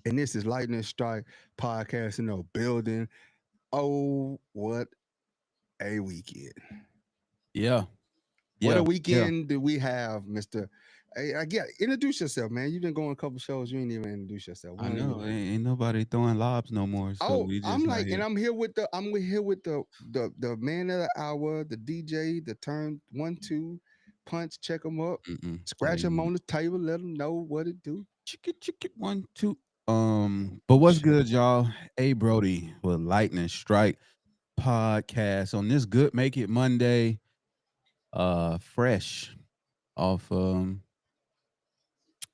and this is Lightning Strike Podcast in the building. Oh, what a weekend! Yeah, What a yeah, yeah. weekend do we have, Mister? Hey, I get introduce yourself, man. You've been going a couple shows. You ain't even introduce yourself. We I don't know. even. Ain't nobody throwing lobs no more, so Oh, we I'm just out like, and here. I'm here with the man of the hour, the DJ, the turn 1 2 punch. Check him up, scratch him Hey, on the table, let him know what it do. chicken, 1, 2. But what's good, y'all? Hey, Brody with Lightning Strike Podcast on this good Make It Monday. Fresh off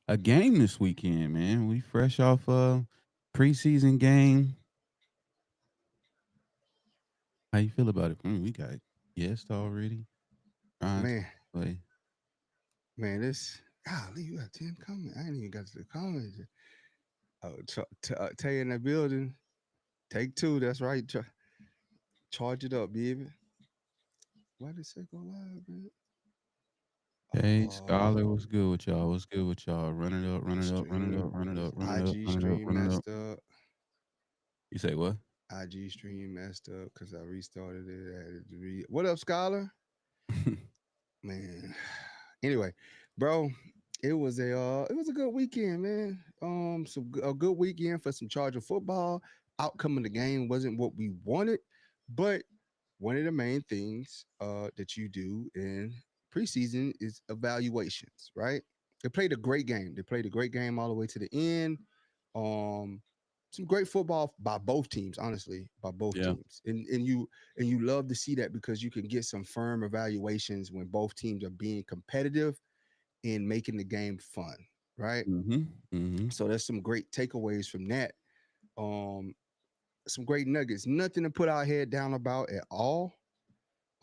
a game this weekend, man. We fresh off a preseason game. How you feel about it? We got guests already. Trying to Man, play. man, this golly, you got 10 comments. I ain't even got to the comments. Oh, tell you in that building. Take two. That's right. Charge it up, baby. Why did it say go live, man? Hey, Scholar, Oh, what's good with y'all? What's good with y'all? Run it up, run the it up, run it stream, up, run it this up, run it up, IG run it up, stream run it up. messed up. You say what? IG stream messed up because I restarted it. I had to what up, Scholar? Man. Anyway, bro, it was a good weekend, man. A good weekend for some Charger football. Outcome of the game wasn't what we wanted, but one of the main things that you do in preseason is evaluations, right? They played a great game. They played a great game all the way to the end. Um, some great football by both teams, honestly, by both Yeah. teams, and you love to see that because you can get some firm evaluations when both teams are being competitive and making the game fun, right? Mm-hmm. Mm-hmm. So there's some great takeaways from that. Um, some great nuggets. Nothing to put our head down about at all.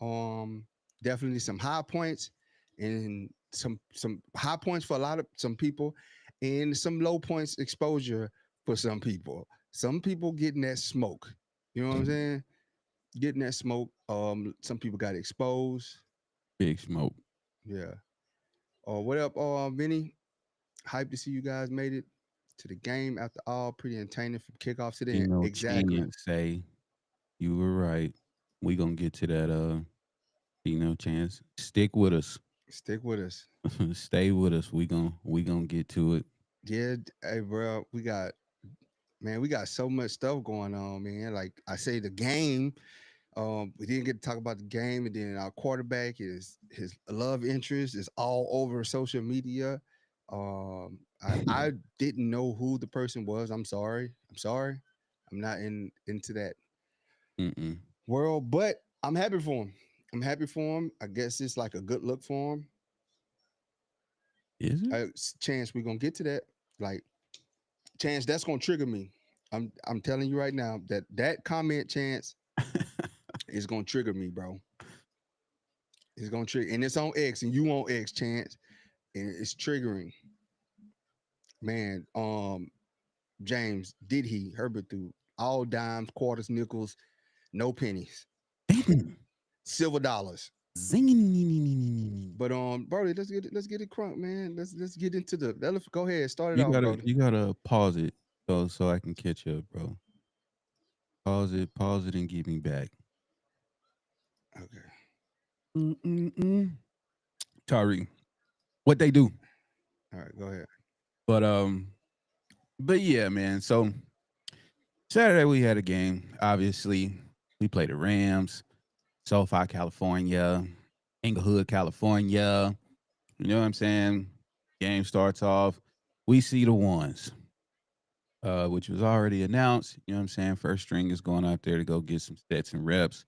Um, Definitely some high points and some high points for a lot of some people, and some low points exposure for some people. Some people getting that smoke. You know what I'm saying? Getting that smoke. Some people got exposed. Big smoke. Yeah. What up, Vinny? Hype to see you guys made it to the game after all. Pretty entertaining from kickoff to the Ain't end. no Exactly. chance. Say you were right. We gonna get to that. Ain't no chance. Stick with us. Stick with us. Stay with us. We gonna get to it. Yeah, hey, bro, we got so much stuff going on, man. Like I say, the game. We didn't get to talk about the game, and then our quarterback is his love interest is all over social media. I didn't know who the person was. I'm sorry. I'm sorry. I'm not into that Mm-mm. world, but I'm happy for him. I'm happy for him. I guess it's like a good look for him. Is it? Chance, we're gonna get to that. Like Chance, that's gonna trigger me. I'm telling you right now that that comment, Chance, is gonna trigger me, bro. It's gonna trigger, and it's on X, and you on X, Chance, and it's triggering. Man, James, did he Herbert threw all dimes, quarters, nickels, no pennies, Bing. silver dollars. Zing. But Brody, let's get it crunk, man. Let's get into let's go ahead, start it You off, gotta Brody. you gotta pause it so I can catch up, bro. Pause it, and get me back. Okay. Mm-mm-mm. Tari, what they do? All right, go ahead. But but yeah, man. So Saturday we had a game. Obviously, we played the Rams, SoFi, California, Inglewood, California. You know what I'm saying? Game starts off. We see the ones, which was already announced. You know what I'm saying? First string is going out there to go get some sets and reps.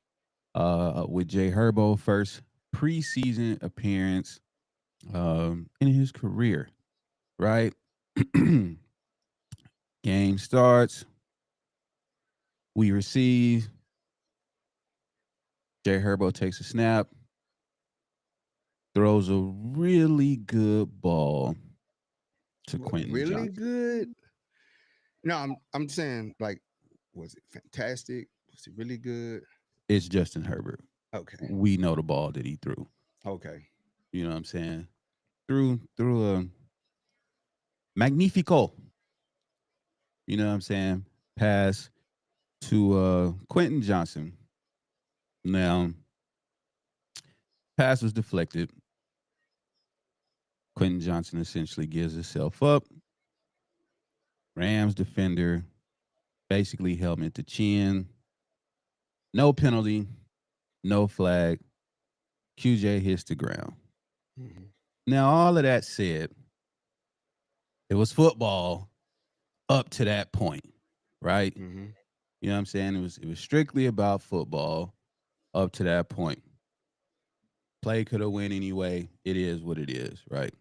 With Jay Herbo, first preseason appearance in his career, right? Game starts. We receive. Jay Herbo takes a snap, throws a really good ball to Quentin Really Johnson. good? No, I'm saying like, was it fantastic? Was it really good? It's Justin Herbert. Okay. We know the ball that he threw. Okay. You know what I'm saying? Threw a magnifico. you know what I'm saying, pass to Quentin Johnson. Now, pass was deflected. Quentin Johnson essentially gives himself up. Rams defender basically helmet to chin. No penalty, no flag. QJ hits the ground. Mm-hmm. Now, all of that said, it was football up to that point, right? Mm-hmm. You know what I'm saying? It was strictly about football up to that point. Play could have went anyway. It is what it is, right?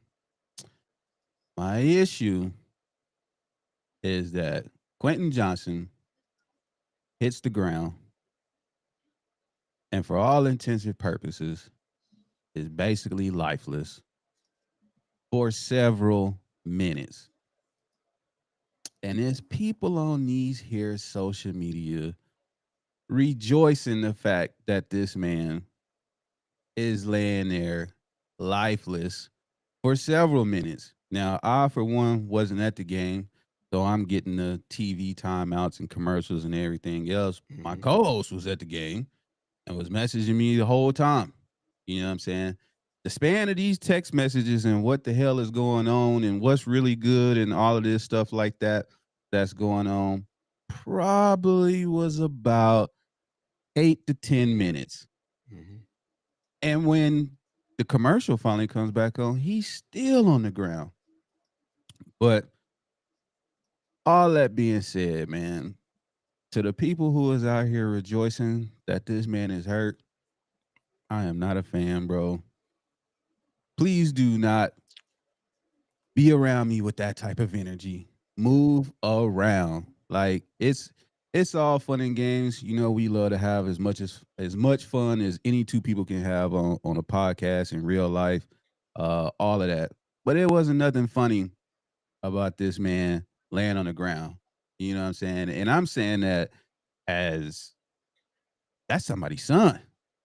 My issue is that Quentin Johnson hits the ground and for all intents and purposes is basically lifeless for several minutes. And there's people on these here social media rejoicing the fact that this man is laying there lifeless for several minutes. Now, I, for one, wasn't at the game, so I'm getting the TV timeouts and commercials and everything else. My Mm-hmm. co host was at the game and was messaging me the whole time. You know what I'm saying? The span of these text messages and what the hell is going on and what's really good and all of this stuff like that that's going on probably was about 8 to 10 minutes. Mm-hmm. And when the commercial finally comes back on, he's still on the ground. But all that being said, man, to the people who is out here rejoicing that this man is hurt, I am not a fan, bro. Please do not be around me with that type of energy. Move around. Like it's all fun and games. You know, we love to have as much fun as any two people can have on a podcast in real life. All of that. But it wasn't nothing funny about this man laying on the ground. You know what I'm saying? And I'm saying that as that's somebody's son.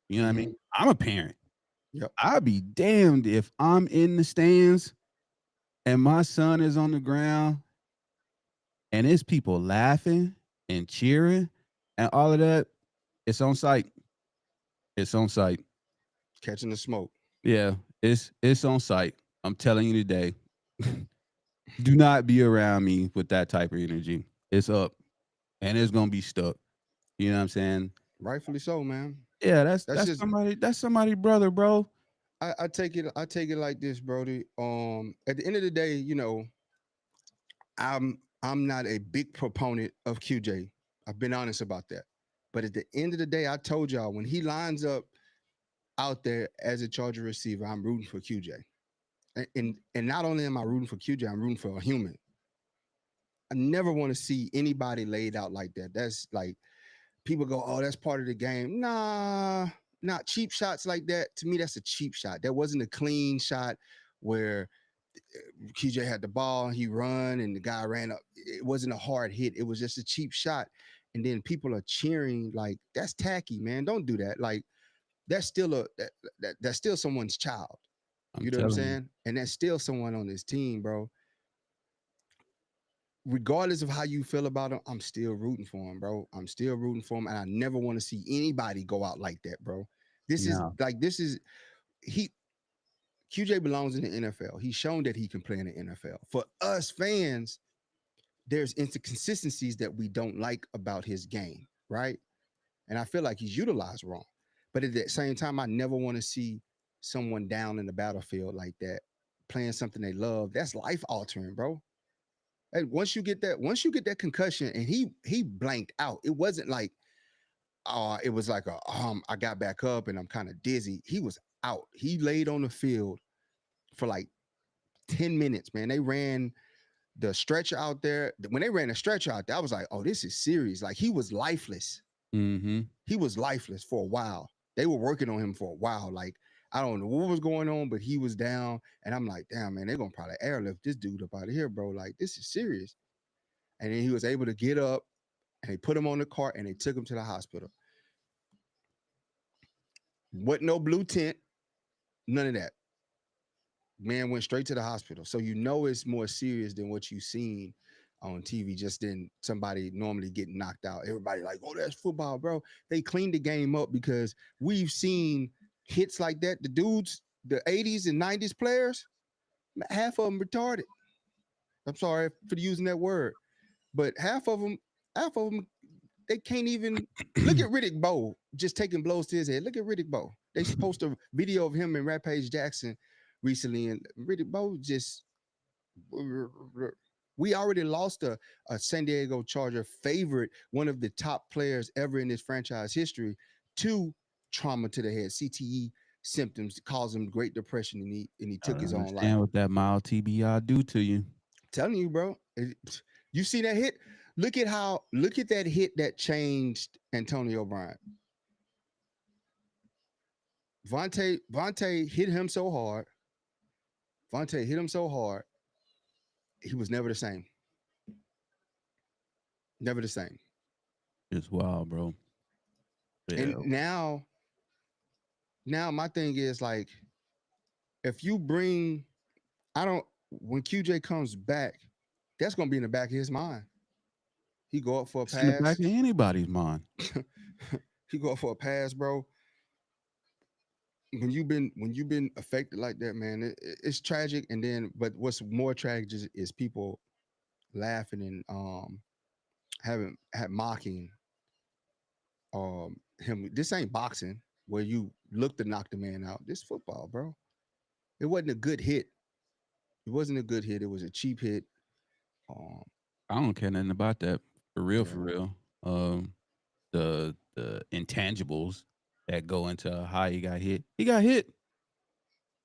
You know what I Mm-hmm. mean? I'm a parent. Yep. I'd be damned if I'm in the stands and my son is on the ground and it's people laughing and cheering and all of that. It's on site. It's on site. Catching the smoke. Yeah, it's on site. I'm telling you today. Do not be around me with that type of energy. It's up and it's gonna be stuck. You know what I'm saying? Rightfully so, man. Yeah, that's That's that's just somebody that's somebody brother, bro. I take it like this, Brody. At the end of the day, I'm not a big proponent of QJ. I've been honest about that. But at the end of the day, I told y'all when he lines up out there as a Charger receiver, I'm rooting for QJ. And not only am I rooting for QJ, I'm rooting for a human. I never want to see anybody laid out like that. That's like people go, "Oh, that's part of the game." Nah, not cheap shots like that. To me, that's a cheap shot. That wasn't a clean shot where KJ had the ball, he run, and the guy ran up. It wasn't a hard hit. It was just a cheap shot. And then people are cheering like that's tacky, man. Don't do that. Like that's still that's still someone's child. I'm You know what I'm telling you. saying? And that's still someone on this team, bro. Regardless of how you feel about him, I'm still rooting for him, bro. I'm still rooting for him, and I never want to see anybody go out like that, bro. No. This is he QJ belongs in the NFL. He's shown that he can play in the NFL. For us fans, there's inconsistencies that we don't like about his game, right? And I feel like he's utilized wrong. But at the same time, I never want to see someone down in the battlefield like that, playing something they love. That's life altering, bro. And once you get that concussion, and he blanked out. It wasn't like it was like I got back up and I'm kind of dizzy. He was out. He laid on the field for like 10 minutes, man. They ran the stretcher out there. When they ran the stretcher out there, I was like, oh, this is serious. Like he was lifeless. Mm-hmm. He was lifeless for a while. They were working on him for a while. Like, I don't know what was going on, but he was down. And I'm like, damn, man, they're gonna probably airlift this dude up out of here, bro. Like, this is serious. And then he was able to get up and they put him on the cart and they took him to the hospital. What no blue tent, none of that. Man went straight to the hospital. So you know it's more serious than what you've seen on TV. Just then somebody normally getting knocked out. Everybody like, oh, that's football, bro. They cleaned the game up because we've seen hits like that. The dudes, the 80s and 90s players, half of them retarded. I'm sorry for using that word, but half of them, they can't even look at Riddick Bowe just taking blows to his head. Look at Riddick Bowe. They post a video of him and Rampage Jackson recently, and Riddick Bowe just we already lost a San Diego Charger favorite, one of the top players ever in this franchise history, to trauma to the head, CTE symptoms caused him Great Depression, and he I took don't his own life. understand what that mild TBI do to you. Telling you, bro. You see that hit? Look at that hit that changed Antonio Bryant. Vontae hit him so hard. Vontae hit him so hard. He was never the same. Never the same. It's wild, bro. And Yeah. now my thing is like, if you bring, I don't when QJ comes back, that's gonna be in the back of his mind. He go up for a It's in the back pass. of anybody's mind. He go up for a pass, bro. When you've been affected like that, man, it's tragic. And then, but what's more tragic is people laughing and having mocking him. This ain't boxing where you look to knock the man out. This football, bro. It wasn't a good hit. It wasn't a good hit. It was a cheap hit. Um, I don't care nothing about that. For real, yeah, for real. The intangibles that go into how he got hit. He got hit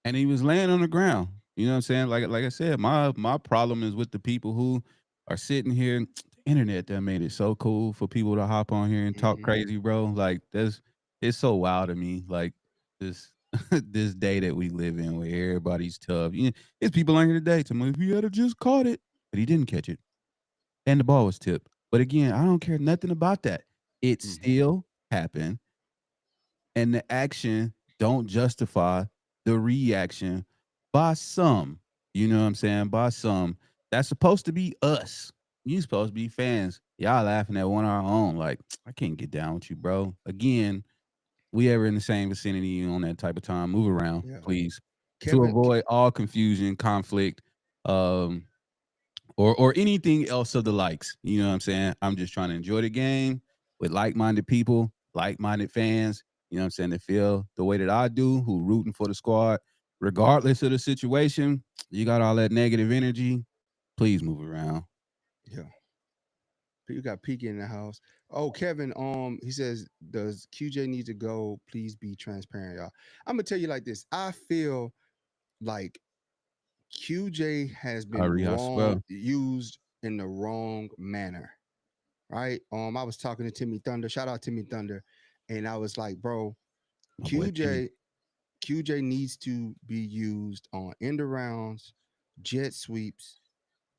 and he was laying on the ground. You know what I'm saying? Like I said, my problem is with the people who are sitting here. The internet that made it so cool for people to hop on here and talk hmm crazy, bro. Like that's it's so wild to me. Like this this day that we live in where everybody's tough. You know, there's people on here today to me if he had just caught it, but he didn't catch it. And the ball was tipped. But again, I don't care nothing about that. It hmm still happened, and the action don't justify the reaction by some. You know what I'm saying? By some. That's supposed to be us. You supposed to be fans. Y'all laughing at one of our own. Like, I can't get down with you, bro. Again, we ever in the same vicinity on that type of time, move around, Yeah, please. To Kevin. avoid all confusion, conflict, um, or anything else of the likes. You know what I'm saying? I'm just trying to enjoy the game with like-minded people, like-minded fans, you know what I'm saying, that feel the way that I do, who rooting for the squad, regardless of the situation. You got all that negative energy, please move around. Yeah, you got Peaky in the house. Oh, Kevin. He says, does QJ need to go? Please be transparent, y'all. I'm gonna tell you like this. I feel like QJ has been Ari wrong Swear. used in the wrong manner, right? I was talking to Timmy Thunder. Shout out Timmy Thunder, and I was like, bro, My boy Timmy. QJ QJ needs to be used on end arounds, jet sweeps,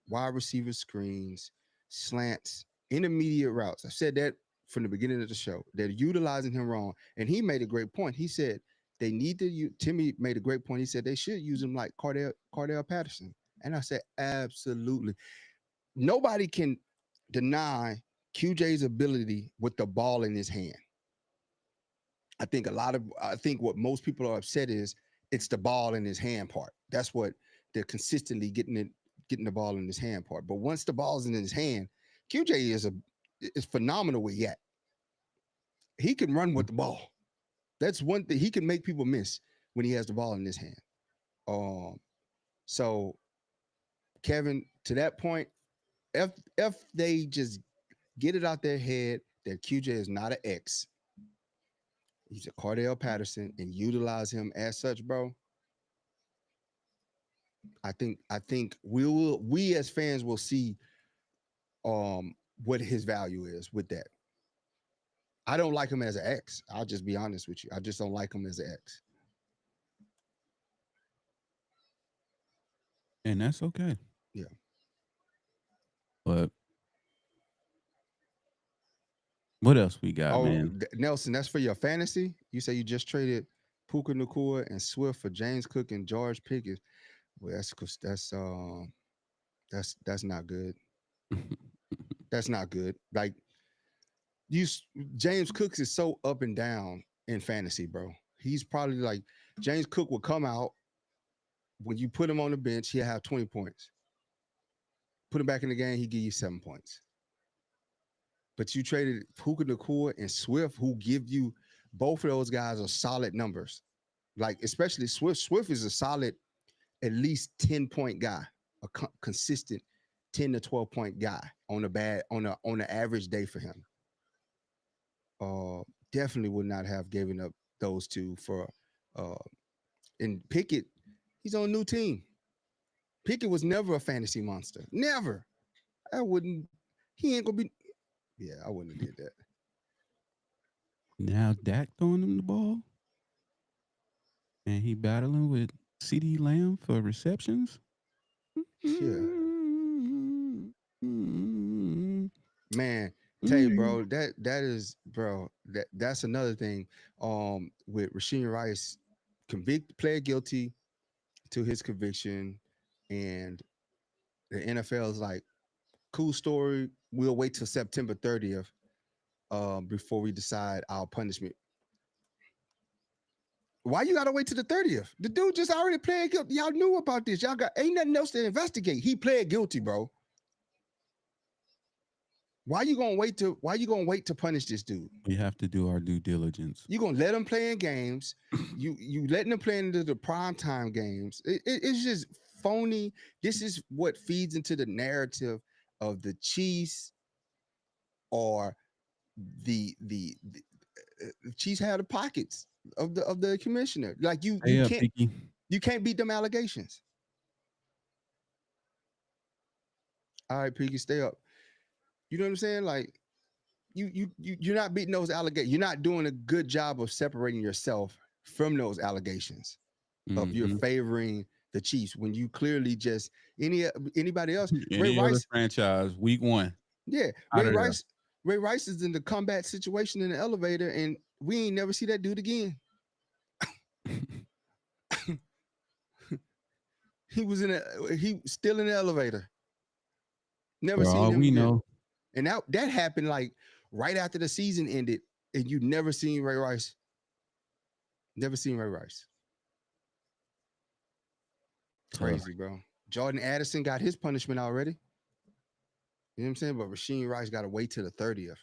wide receiver screens, slants, intermediate routes. I said that from the beginning of the show. They're utilizing him wrong, and he made a great point. He said they need to. Timmy made a great point. He said they should use him like Cardell Patterson, and I said absolutely. Nobody can deny QJ's ability with the ball in his hand. I think what most people are upset is it's the ball in his hand part. That's what they're consistently getting the ball in his hand part. But once the ball's in his hand, QJ is phenomenal with Yak. He can run with the ball. That's one thing he can make people miss when he has the ball in his hand. Um, so Kevin, to that point, if they just get it out their head that QJ is not an X, he's a Cardell Patterson, and utilize him as such, bro. I think we as fans will see what his value is with that. I don't like him as an X. I'll just be honest with you. I just don't like him as an X. And that's okay. Yeah. But what else we got, Oh, man? Nelson, that's for your fantasy. You say you just traded Puka Nakua and Swift for James Cook and George Pickens. Well, that's not good. That's not good. Like James Cooks is so up and down in fantasy, bro. He's probably like James Cook will come out when you put him on the bench, he'll have 20 points. Put him back in the game, he give you 7 points. But you traded Puka Nacua and Swift, who give you both of those guys are solid numbers. Like especially Swift. Swift is a solid, at least 10-point guy, a consistent 10 to 12-point guy on an average day for him. Definitely would not have given up those two for and Pickett. He's on a new team. Pickett was never a fantasy monster. Never. I wouldn't. He ain't gonna be. Yeah, I wouldn't have did that. Now Dak throwing him the ball, and he battling with CeeDee Lamb for receptions. Yeah. Man, tell you, bro, that is, bro, that's another thing. With Rasheen Rice, pled guilty to his conviction, and the NFL is like, cool story. We'll wait till September 30th before we decide our punishment. Why you gotta wait till the 30th? The dude just already pled guilty. Y'all knew about this. Y'all ain't nothing else to investigate. He pled guilty, bro. Why you gonna wait to punish this dude? We have to do our due diligence. You gonna let him play in games. you letting him play into the primetime games. It's just phony. This is what feeds into the narrative of the Chiefs, or the Chiefs have the pockets of the commissioner. Like you can't beat them allegations. All right, Piggy, stay up. You know what I'm saying? Like you're not beating those allegations. You're not doing a good job of separating yourself from those allegations of you're favoring the Chiefs when you clearly just anybody else. Ray Rice franchise week 1. Yeah, Ray Rice is in the combat situation in the elevator, and we ain't never see that dude again. He still in the elevator. Never seen him. We know. And that happened like right after the season ended, and you never seen Ray Rice. Never seen Ray Rice. Crazy, bro. Jordan Addison got his punishment already. You know what I'm saying? But Rasheen Rice got to wait till the 30th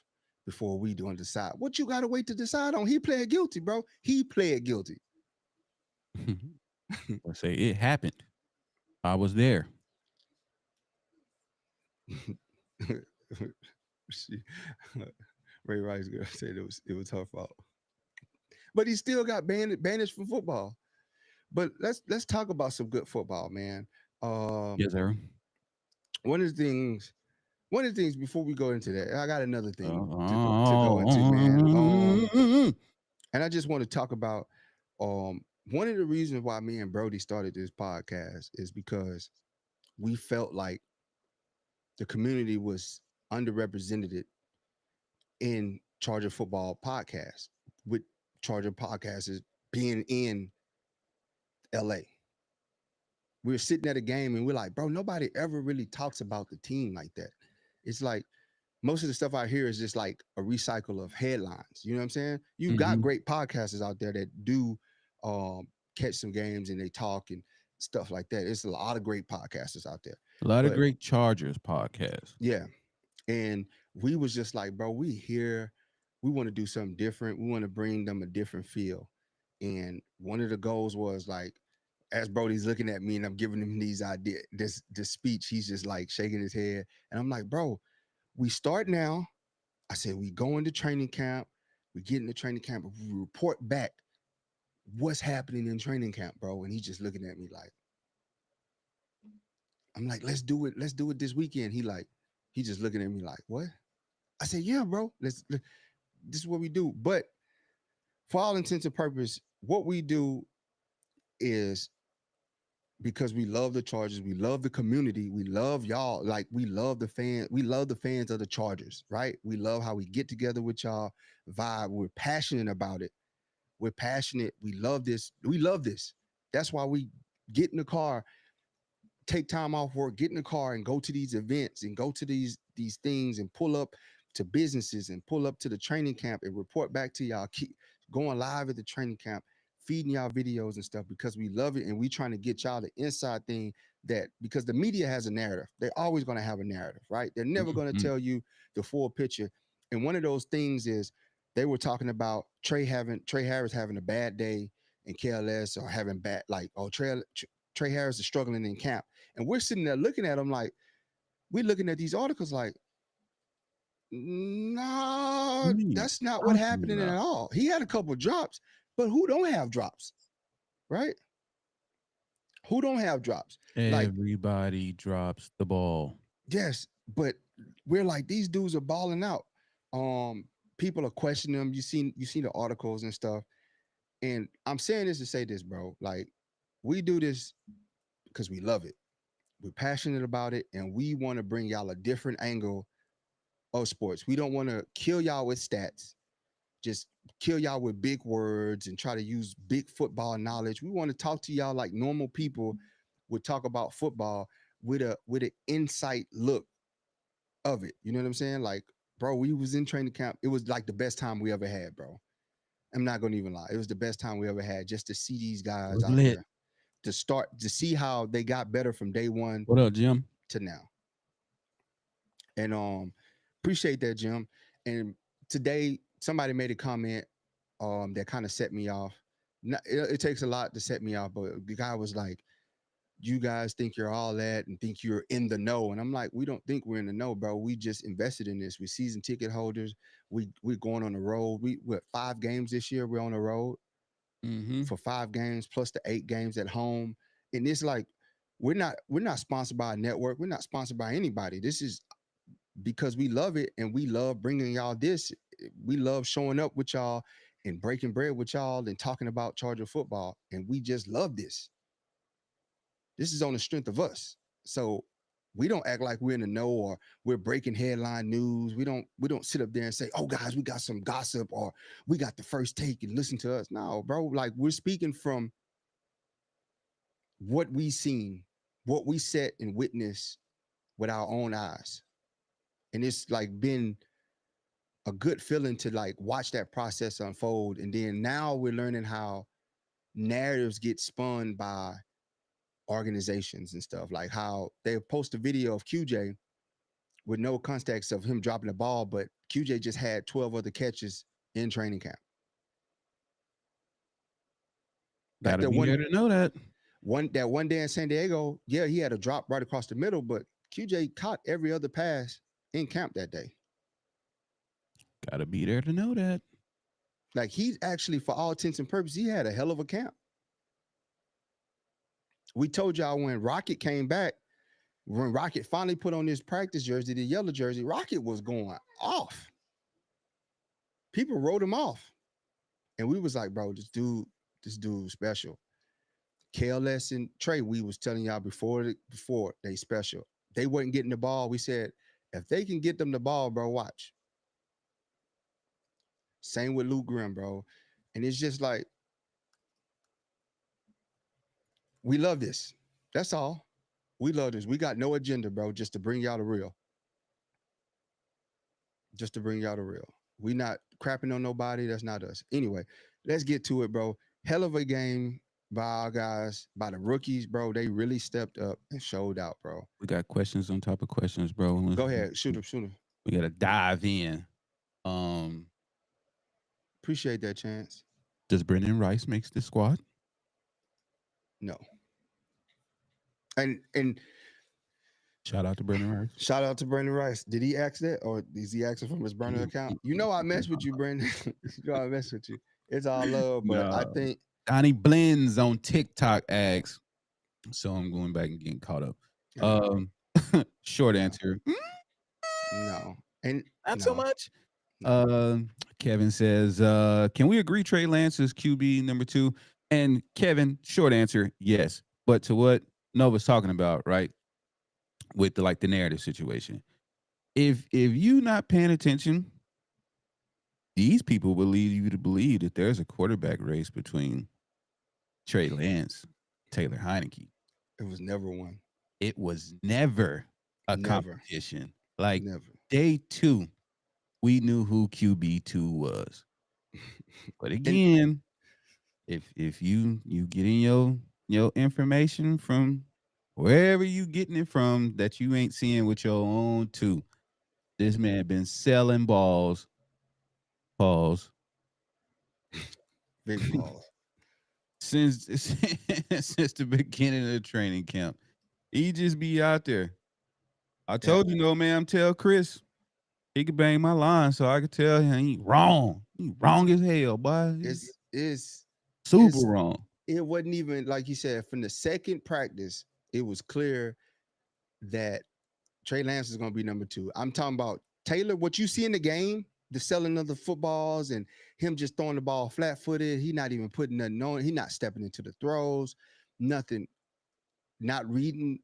before we do decide. What you got to wait to decide on? He pled guilty, bro. He pled guilty. I say it happened. I was there. Ray Rice girl said it was her fault, but he still got banished from football. But let's talk about some good football, man. Yes, sir. One of the things before we go into that, I got another thing to go into, man. And I just want to talk about one of the reasons why me and Brody started this podcast is because we felt like the community was underrepresented in Charger football podcast, with Charger podcasters being in LA. We were sitting at a game and we're like, bro, nobody ever really talks about the team like that. It's like most of the stuff I hear is just like a recycle of headlines. You know what I'm saying? You've got great podcasters out there that do catch some games and they talk and stuff like that. There's a lot of great podcasters out there. A lot of great Chargers podcasts. Yeah. And we was just like, bro, we want to do something different. We want to bring them a different feel. And one of the goals was like, as Brody's looking at me and I'm giving him these ideas, this speech, he's just like shaking his head. And I'm like, bro, we start now. I said, we go into training camp. We get into training camp. We report back what's happening in training camp, bro. And he's just looking at me like, I'm like, let's do it. Let's do it this weekend. He just looking at me like, what? I said, yeah, bro. This is what we do. But for all intents and purposes, what we do is because we love the Chargers, we love the community, we love y'all, like we love the fans of the Chargers, right? We love how we get together with y'all, vibe. We're passionate about it. We're passionate. We love this. That's why we get in the car, take time off work, get in the car and go to these events and go to these these things and pull up to businesses and pull up to the training camp and report back to y'all. Keep going live at the training camp, feeding y'all videos and stuff because we love it and we trying to get y'all the inside thing that because the media has a narrative. They're always going to have a narrative, right? They're never going to Mhm. tell you the full picture. And one of those things is they were talking about Trey Harris having a bad day in KLS or having bad like Trey Harris is struggling in camp, and we're sitting there looking at him like we're looking at these articles like, What no, are you that's not what talking happening at about? all. He had a couple drops, but who don't have drops, right? Who don't have drops? Like Everybody drops the ball. yes, but we're like these dudes are balling out. Um, People are questioning them. You seen the articles and stuff. And I'm saying this to say this, bro. Like we do this because we love it. We're passionate about it, and we want to bring y'all a different angle of sports. We don't want to kill y'all with stats, just kill y'all with big words and try to use big football knowledge. We want to talk to y'all like normal people would talk about football with an insight look of it. You know what I'm saying? Like, bro, we was in training camp. It was like the best time we ever had, bro. I'm not gonna even lie. It was the best time we ever had just to see these It guys was out lit. there, to start to see how they got better from day one What up, Jim? to now. And appreciate that, Jim. And today somebody made a comment that kind of set me off. It takes a lot to set me off, but the guy was like, "You guys think you're all that and think you're in the know," and I'm like, "We don't think we're in the know, bro. We just invested in this. We're season ticket holders. We're going on the road. We're 5 games this year. We're on the road Mm-hmm. for 5 games plus the 8 games at home, and it's like we're not sponsored by a network. We're not sponsored by anybody. This is because we love it and we love bringing y'all this. We love showing up with y'all and breaking bread with y'all and talking about Charger football. And we just love this. This is on the strength of us. So we don't act like we're in the know or we're breaking headline news. We don't sit up there and say, "Oh guys, we got some gossip or we got the first take and listen to us." No, bro. Like we're speaking from what we seen, what we set and witnessed with our own eyes. And it's like been a good feeling to like watch that process unfold. And then now we're learning how narratives get spun by organizations and stuff, like how they post a video of QJ with no context of him dropping the ball, but QJ just had 12 other catches in training camp. Like Gotta the be one there to know that. one day in San Diego, yeah, he had a drop right across the middle, but QJ caught every other pass in camp that day. Gotta be there to know that. Like he's actually, for all intents and purposes, he had a hell of a camp. We told y'all when Rocket came back, when Rocket finally put on his practice jersey, the yellow jersey, Rocket was going off. People wrote him off. And we was like, bro, this dude special. KLS and Trey, we was telling y'all before they special. They wasn't getting the ball. We said, if they can get them the ball, bro, watch. Same with Luke Grimm, bro. And it's just like, we love this. That's all. We love this. We got no agenda, bro, just to bring y'all the real. Just to bring y'all the real. We not crapping on nobody. That's not us. Anyway, let's get to it, bro. Hell of a game by our guys, by the rookies, bro. They really stepped up and showed out, bro. We got questions on top of questions, bro. Go ahead, shoot him, shoot him. We gotta dive in. Um, Appreciate that chance. does Brendan Rice makes the squad? No. And Shout out to Brendan Rice. shout out to Brandon Rice. Did he ask that, or is he asking from his burner account? You know I mess with you, Brandon. You know I mess with you. It's all love, but I No. think Donnie Blends on TikTok asks, so I'm going back and getting caught up. no, Short no, answer, no, and not so no, much. no. Kevin says, can we agree Trey Lance is QB number 2? And Kevin, short answer, yes. But to what Nova's talking about, right? With the narrative situation. If you not paying attention, these people will lead you to believe that there's a quarterback race between Trey Lance, Taylor Heineke. It was never one. It was never a Never. competition Like Never. day 2, we knew who QB2 was. But And again, if you getting your information from wherever you getting it from that you ain't seeing with your own two, this man been selling balls, pause, big balls. since since the beginning of the training camp. He just be out there. I Yeah. told you no, ma'am. Tell Chris he could bang my line so I could tell him he wrong. He wrong as hell, boy. It's Super it's wrong. it wasn't even like you said, from the second practice, it was clear that Trey Lance is gonna be number two. I'm talking about Taylor, what you see in the game, the selling of the footballs and him just throwing the ball flat footed. He not even putting nothing on. He not stepping into the throws, nothing, not reading.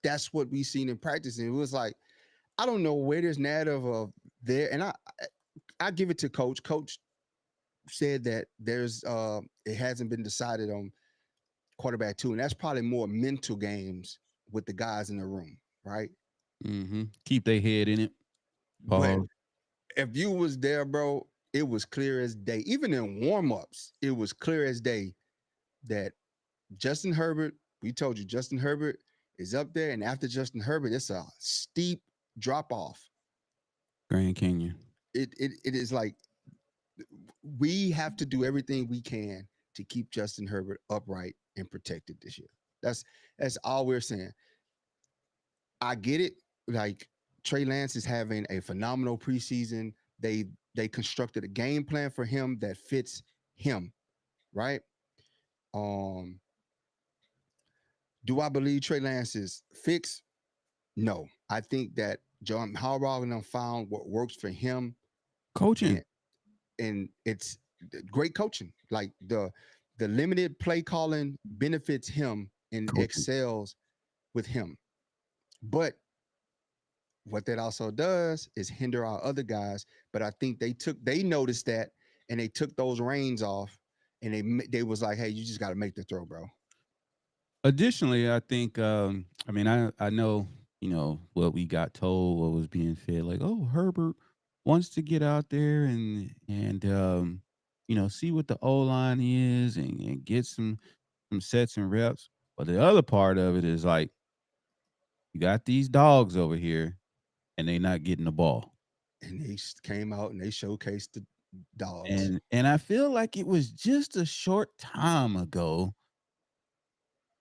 That's what we seen in practice. And it was like, I don't know where this narrative of there, and I give it to coach. Coach said that there's it hasn't been decided on quarterback two, and that's probably more mental games with the guys in the room, right? Keep their head in it. But Pause. if you was there, bro, it was clear as day. Even in warm-ups, it was clear as day that Justin Herbert, we told you Justin Herbert is up there, and after Justin Herbert, it's a steep drop off. Grand Canyon. It is like we have to do everything we can to keep Justin Herbert upright and protected this year. That's that's all we're saying. I get it. Like Trey Lance is having a phenomenal preseason. They constructed a game plan for him that fits him, right? Um, do I believe Trey Lance is fixed? No. I think that John Harbaugh and them found what works for him, Coaching. and it's great coaching. Like the limited play calling benefits him and Coaching. excels with him. But what that also does is hinder our other guys. But I think they noticed that and they took those reins off and they was like, hey, you just got to make the throw, bro. Additionally, I think I mean I know, what we got told, what was being fed, like, oh, Herbert wants to get out there and see what the O line is and get some sets and reps. But the other part of it is like you got these dogs over here and they not getting the ball. And they came out and they showcased the dogs. And I feel like it was just a short time ago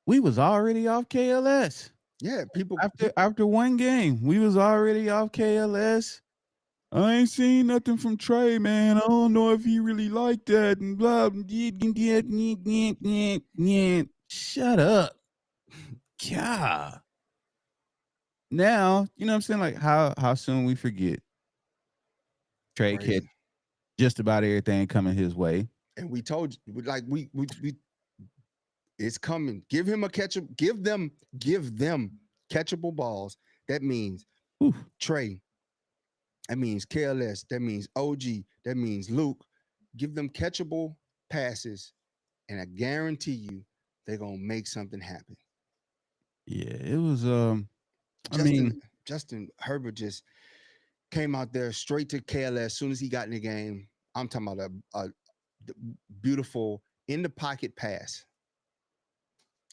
we was already off KLS. Yeah, After one game, we was already off KLS. I ain't seen nothing from Trey, man. I don't know if he really like that and blah. Shut up. God. Now, you know what I'm saying? Like how soon we forget Trey catch crazy. just about everything coming his way. And we told you, like we it's coming. Give him a catch. Give them catchable balls. That means Whew. Trey. That means KLS. That means OG. That means Luke. Give them catchable passes, and I guarantee you they're gonna make something happen. Yeah, it was I Justin mean, Justin Herbert just came out there straight to KLS as soon as he got in the game. I'm talking about a beautiful in the pocket pass.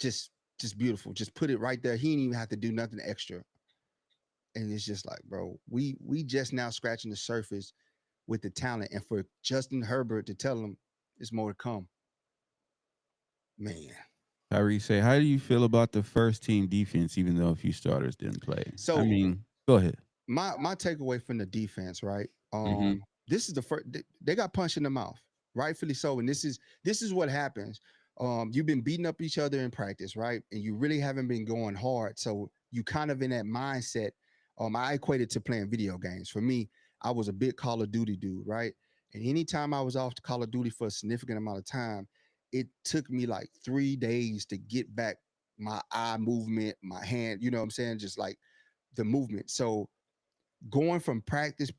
Just just beautiful. Just put it right there. He didn't even have to do nothing extra. And it's just like, bro, we just now scratching the surface with the talent. And for Justin Herbert to tell him there's more to come, man. Tyree say, how do you feel about the first team defense, even though a few starters didn't play? I So mean, go ahead. my takeaway from the defense, right? Mm-hmm. This is the first they got punched in the mouth, rightfully so. And this is what happens. You've been beating up each other in practice, right? And you really haven't been going hard. So you kind of in that mindset. I equate it to playing video games. For me, I was a big Call of Duty dude, right? And anytime I was off to Call of Duty for a significant amount of time, it took me like 3 days to get back my eye movement, my hand, you know what I'm saying? Just like the movement. So going from practice,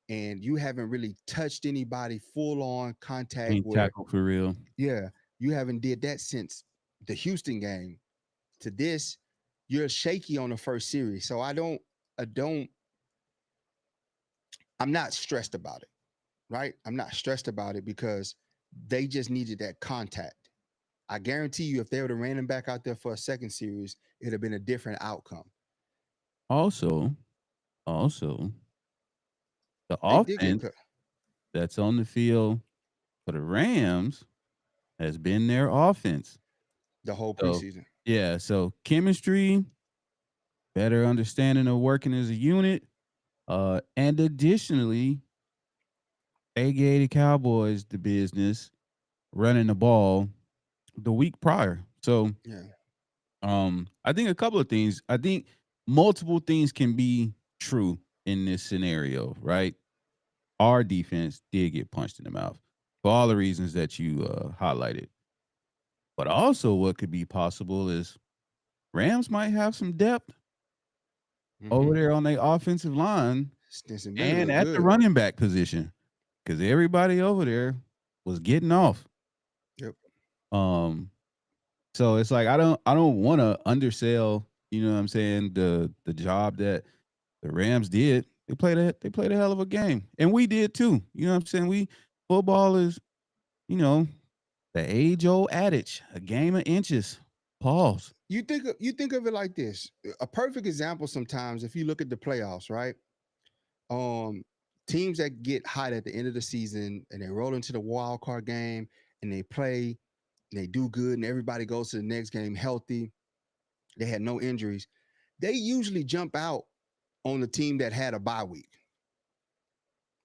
and you haven't really touched anybody full on contact Ain't where, tackle for real. yeah, you haven't did that since the Houston game to this, you're shaky on the first series. So I don't. don't. I'm not stressed about it, right? I'm not stressed about it because they just needed that contact. I guarantee you, if they would have ran him back out there for a second series, it'd have been a different outcome. Also, also, the They did get offense cut that's on the field for the Rams has been their offense. the whole So, preseason. yeah, so chemistry, better understanding of working as a unit, and additionally, they gave the Cowboys the business running the ball the week prior. So, Yeah. I think a couple of things. I think multiple things can be true in this scenario, right? Our defense did get punched in the mouth for all the reasons that you highlighted. But also, what could be possible is Rams might have some depth over Mm-hmm. there on their offensive line Stinson Bennett and looked at the good. running back position because everybody over there was getting off. Yep. Um, so it's like I don't want to undersell, you know what I'm saying, the job that the Rams did. They played a hell of a game. And we did too. You know what I'm saying? We football is, you know, the age old adage, a game of inches. Pause. You think of it like this. A perfect example sometimes if you look at the playoffs, right? Um Teams that get hot at the end of the season and they roll into the wild card game and they play and they do good and everybody goes to the next game healthy. They had no injuries. They usually jump out on the team that had a bye week.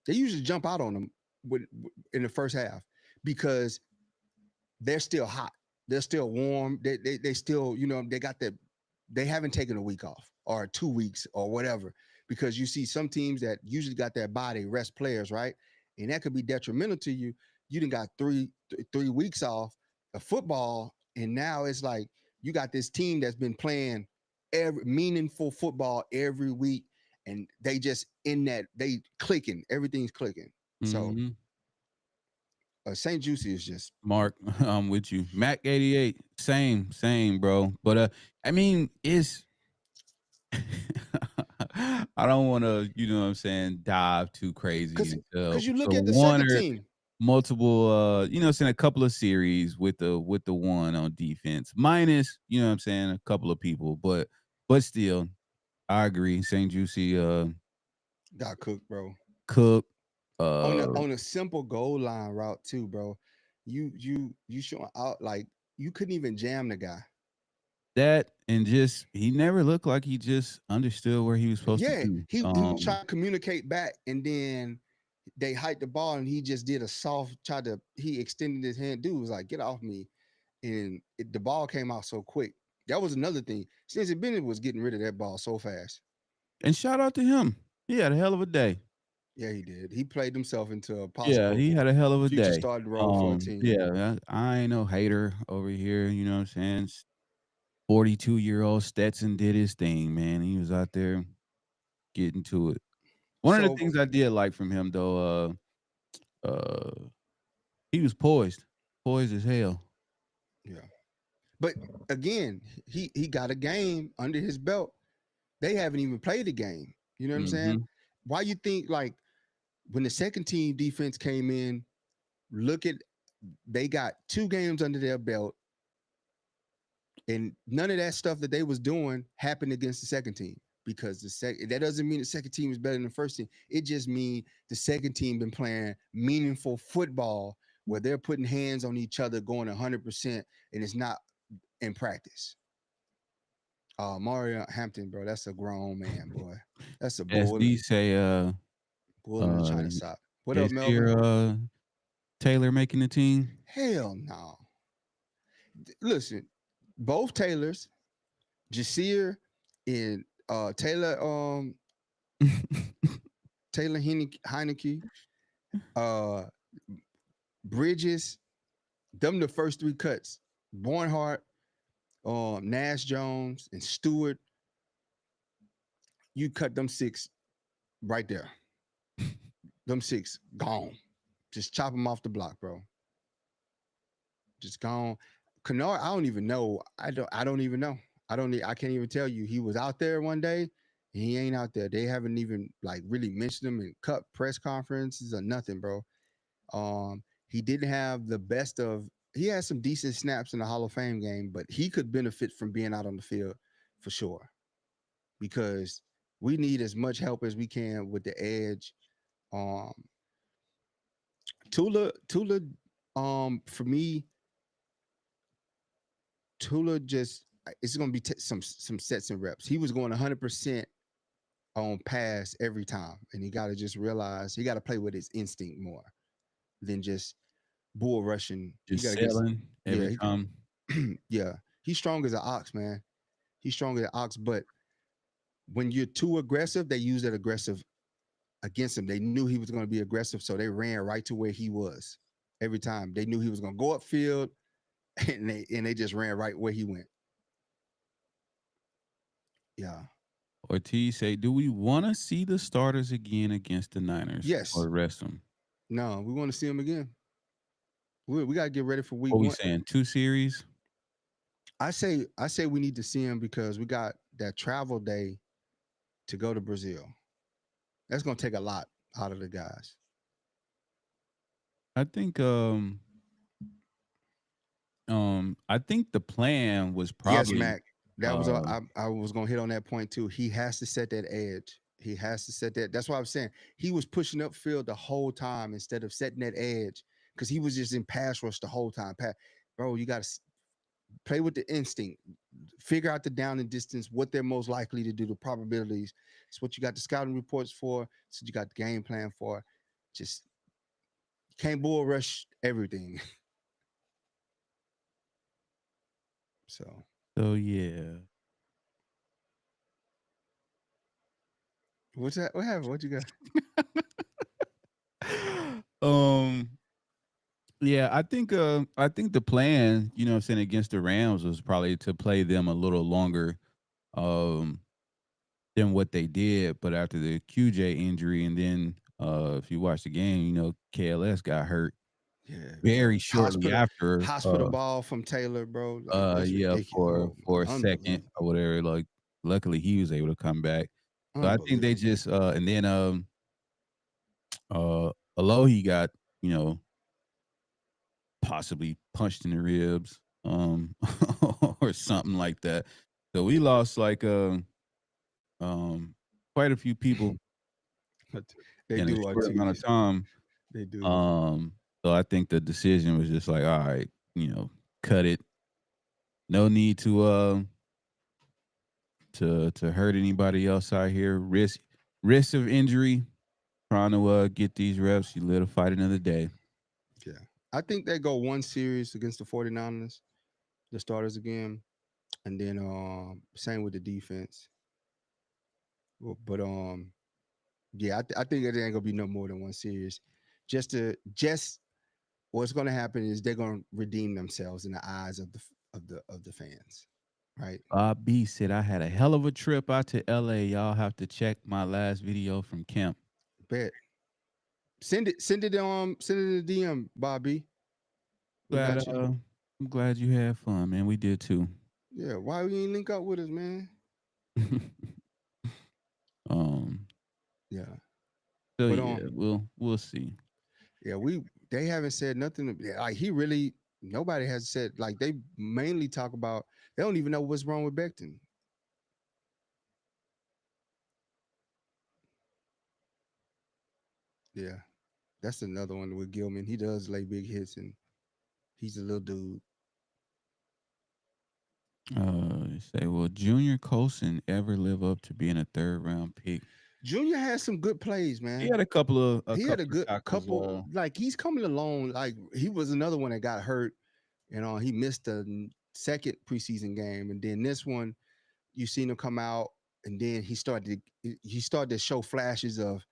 They usually jump out on them in the first half because they're still hot. They're still warm. They still, they got that. They haven't taken a week off or 2 weeks or whatever because you see some teams that usually got that body rest players, right? And that could be detrimental to you. You didn't got 3 weeks off of football, and now it's like you got this team that's been playing every meaningful football every week, and they just in that they clicking, everything's clicking. So Mhm. St. Juicy is just Mark, I'm with you. Mac 88, same, bro. But I mean, it's I don't want to, you know what I'm saying, dive too crazy into because you look at the one second or team. multiple you know what I'm saying, a couple of series with the one on defense. Minus, you know what I'm saying, a couple of people, but still, I agree. St. Juicy Got cooked, bro. Cook On a uh on a simple goal line route too, bro. You showing out like you couldn't even jam the guy. that and just he never looked like he just understood where he was supposed to Yeah, be. he was trying to communicate back, and then they hiked the ball, and he just did a soft. He extended his hand. Dude was like, "Get off me!" And the ball came out so quick. That was another thing. Stinson Bennett was getting rid of that ball so fast. And shout out to him. He had a hell of a day. Yeah, he did. He played himself into a Yeah, possible he had a hell of a future day. starting role for a team. Yeah, I ain't no hater over here, you know what I'm saying? 42-year-old Stetson did his thing, man. He was out there getting to it. One of the So things I did like from him though, he was poised as hell. yeah. But again, he got a game under his belt. They haven't even played a game. You know what I'm saying? Mhm. Why you think like when the second team defense came in, look at they got 2 games under their belt, and none of that stuff that they was doing happened against the second team because that doesn't mean the second team is better than the first team. It just means the second team been playing meaningful football where they're putting hands on each other, going 100%, and it's not in practice. Mario Hampton, bro, that's a grown man, boy. That's a bull, SD say bull in the uh China shop. What up, is Melvin? here Taylor making the team? Hell no. Listen, both Taylors, Jasir and Taylor, Taylor Heineke, uh, Bridges, them the first 3 cuts. Barnhart, Nash Jones, and Stewart. You cut them 6 right there. Them 6 gone. Just chop them off the block, bro. Just gone. Kennard, I don't even know. I don't even know. I can't even tell you. He was out there one day He ain't out there. They haven't even like really mentioned him in cut press conferences or nothing, bro. He didn't have the best of. He had some decent snaps in the Hall of Fame game, but he could benefit from being out on the field for sure because we need as much help as we can with the edge. Um, Tula, for me, Tula just it's going to be some sets and reps. He was going 100% on pass every time, and he got to just realize he got to play with his instinct more than just bull rushing. He got Just to get selling yeah, every time. yeah. He's strong as an ox, man. He's strong as an ox, but when you're too aggressive, they use that aggressive against him. They knew he was going to be aggressive, so they ran right to where he was every time. They knew he was going to go upfield, and they just ran right where he went. Yeah. Ortiz say, "Do we want to see the starters again against the Niners Yes. or rest them?" No, we want to see him again. We got to get ready for week What we one. saying? 2 series? I say we need to see him because we got that travel day to go to Brazil. That's going to take a lot out of the guys. I think. I think the plan was Yes, probably. Mac. That was Uh, I was gonna hit on that point too. He has to set that edge. He has to set that. That's why I'm saying he was pushing upfield the whole time instead of setting that edge because he was just in pass rush the whole time. Bro, you got to play with the instinct. Figure out the down and distance, what they're most likely to do, the probabilities. It's what you got the scouting reports for. It's what you got the game plan for. Just can't bull rush everything. So so yeah. what's that? What happened? What you got? um. Yeah, I think the plan, you know what I'm saying, against the Rams was probably to play them a little longer um than what they did. But after the QJ injury and then if you watch the game, you know, KLS got hurt Yeah, bro. very shortly after Hospital ball from Taylor, bro. Like it's yeah, ridiculous. Oh for a my, second unbelievable. or whatever. Like luckily he was able to come back. So I think they Unbelievable. just and then Alohi got, you know, possibly punched in the ribs, or something like that. So we lost like um quite a few people They in a do short amount of Ortiz. time. They do. So I think the decision was just like, all right, you know, cut it. No need to hurt anybody else out here. Risk of injury. Trying to get these reps. You live to fight another day. Yeah. I think they go one series against the 49ers, the starters again. And then same with the defense. But yeah, I think it ain't gonna be no more than one series. Just what's gonna happen is they're gonna redeem themselves in the eyes of the fans. Right? B said I had a hell of a trip out to LA. Y'all have to check my last video from camp. Bet. Send it in the DM, Bobby. We Glad got you. I'm glad you had fun, man. We did too. Yeah, why we ain't link up with us, man? um Yeah. so But yeah, we'll see. yeah, they haven't said nothing. Like he really nobody has said like they mainly talk about they don't even know what's wrong with Becton. Yeah. That's another one with Gilman. He does lay big hits and he's a little dude. You say, will Junior Colson ever live up to being a third round pick? Junior has some good plays, He man. had a He had a couple of good tackles. couple like he's coming along. Like he was another one that got hurt. You know, he missed the second preseason game. And then this one, you seen him come out and then he started to show flashes of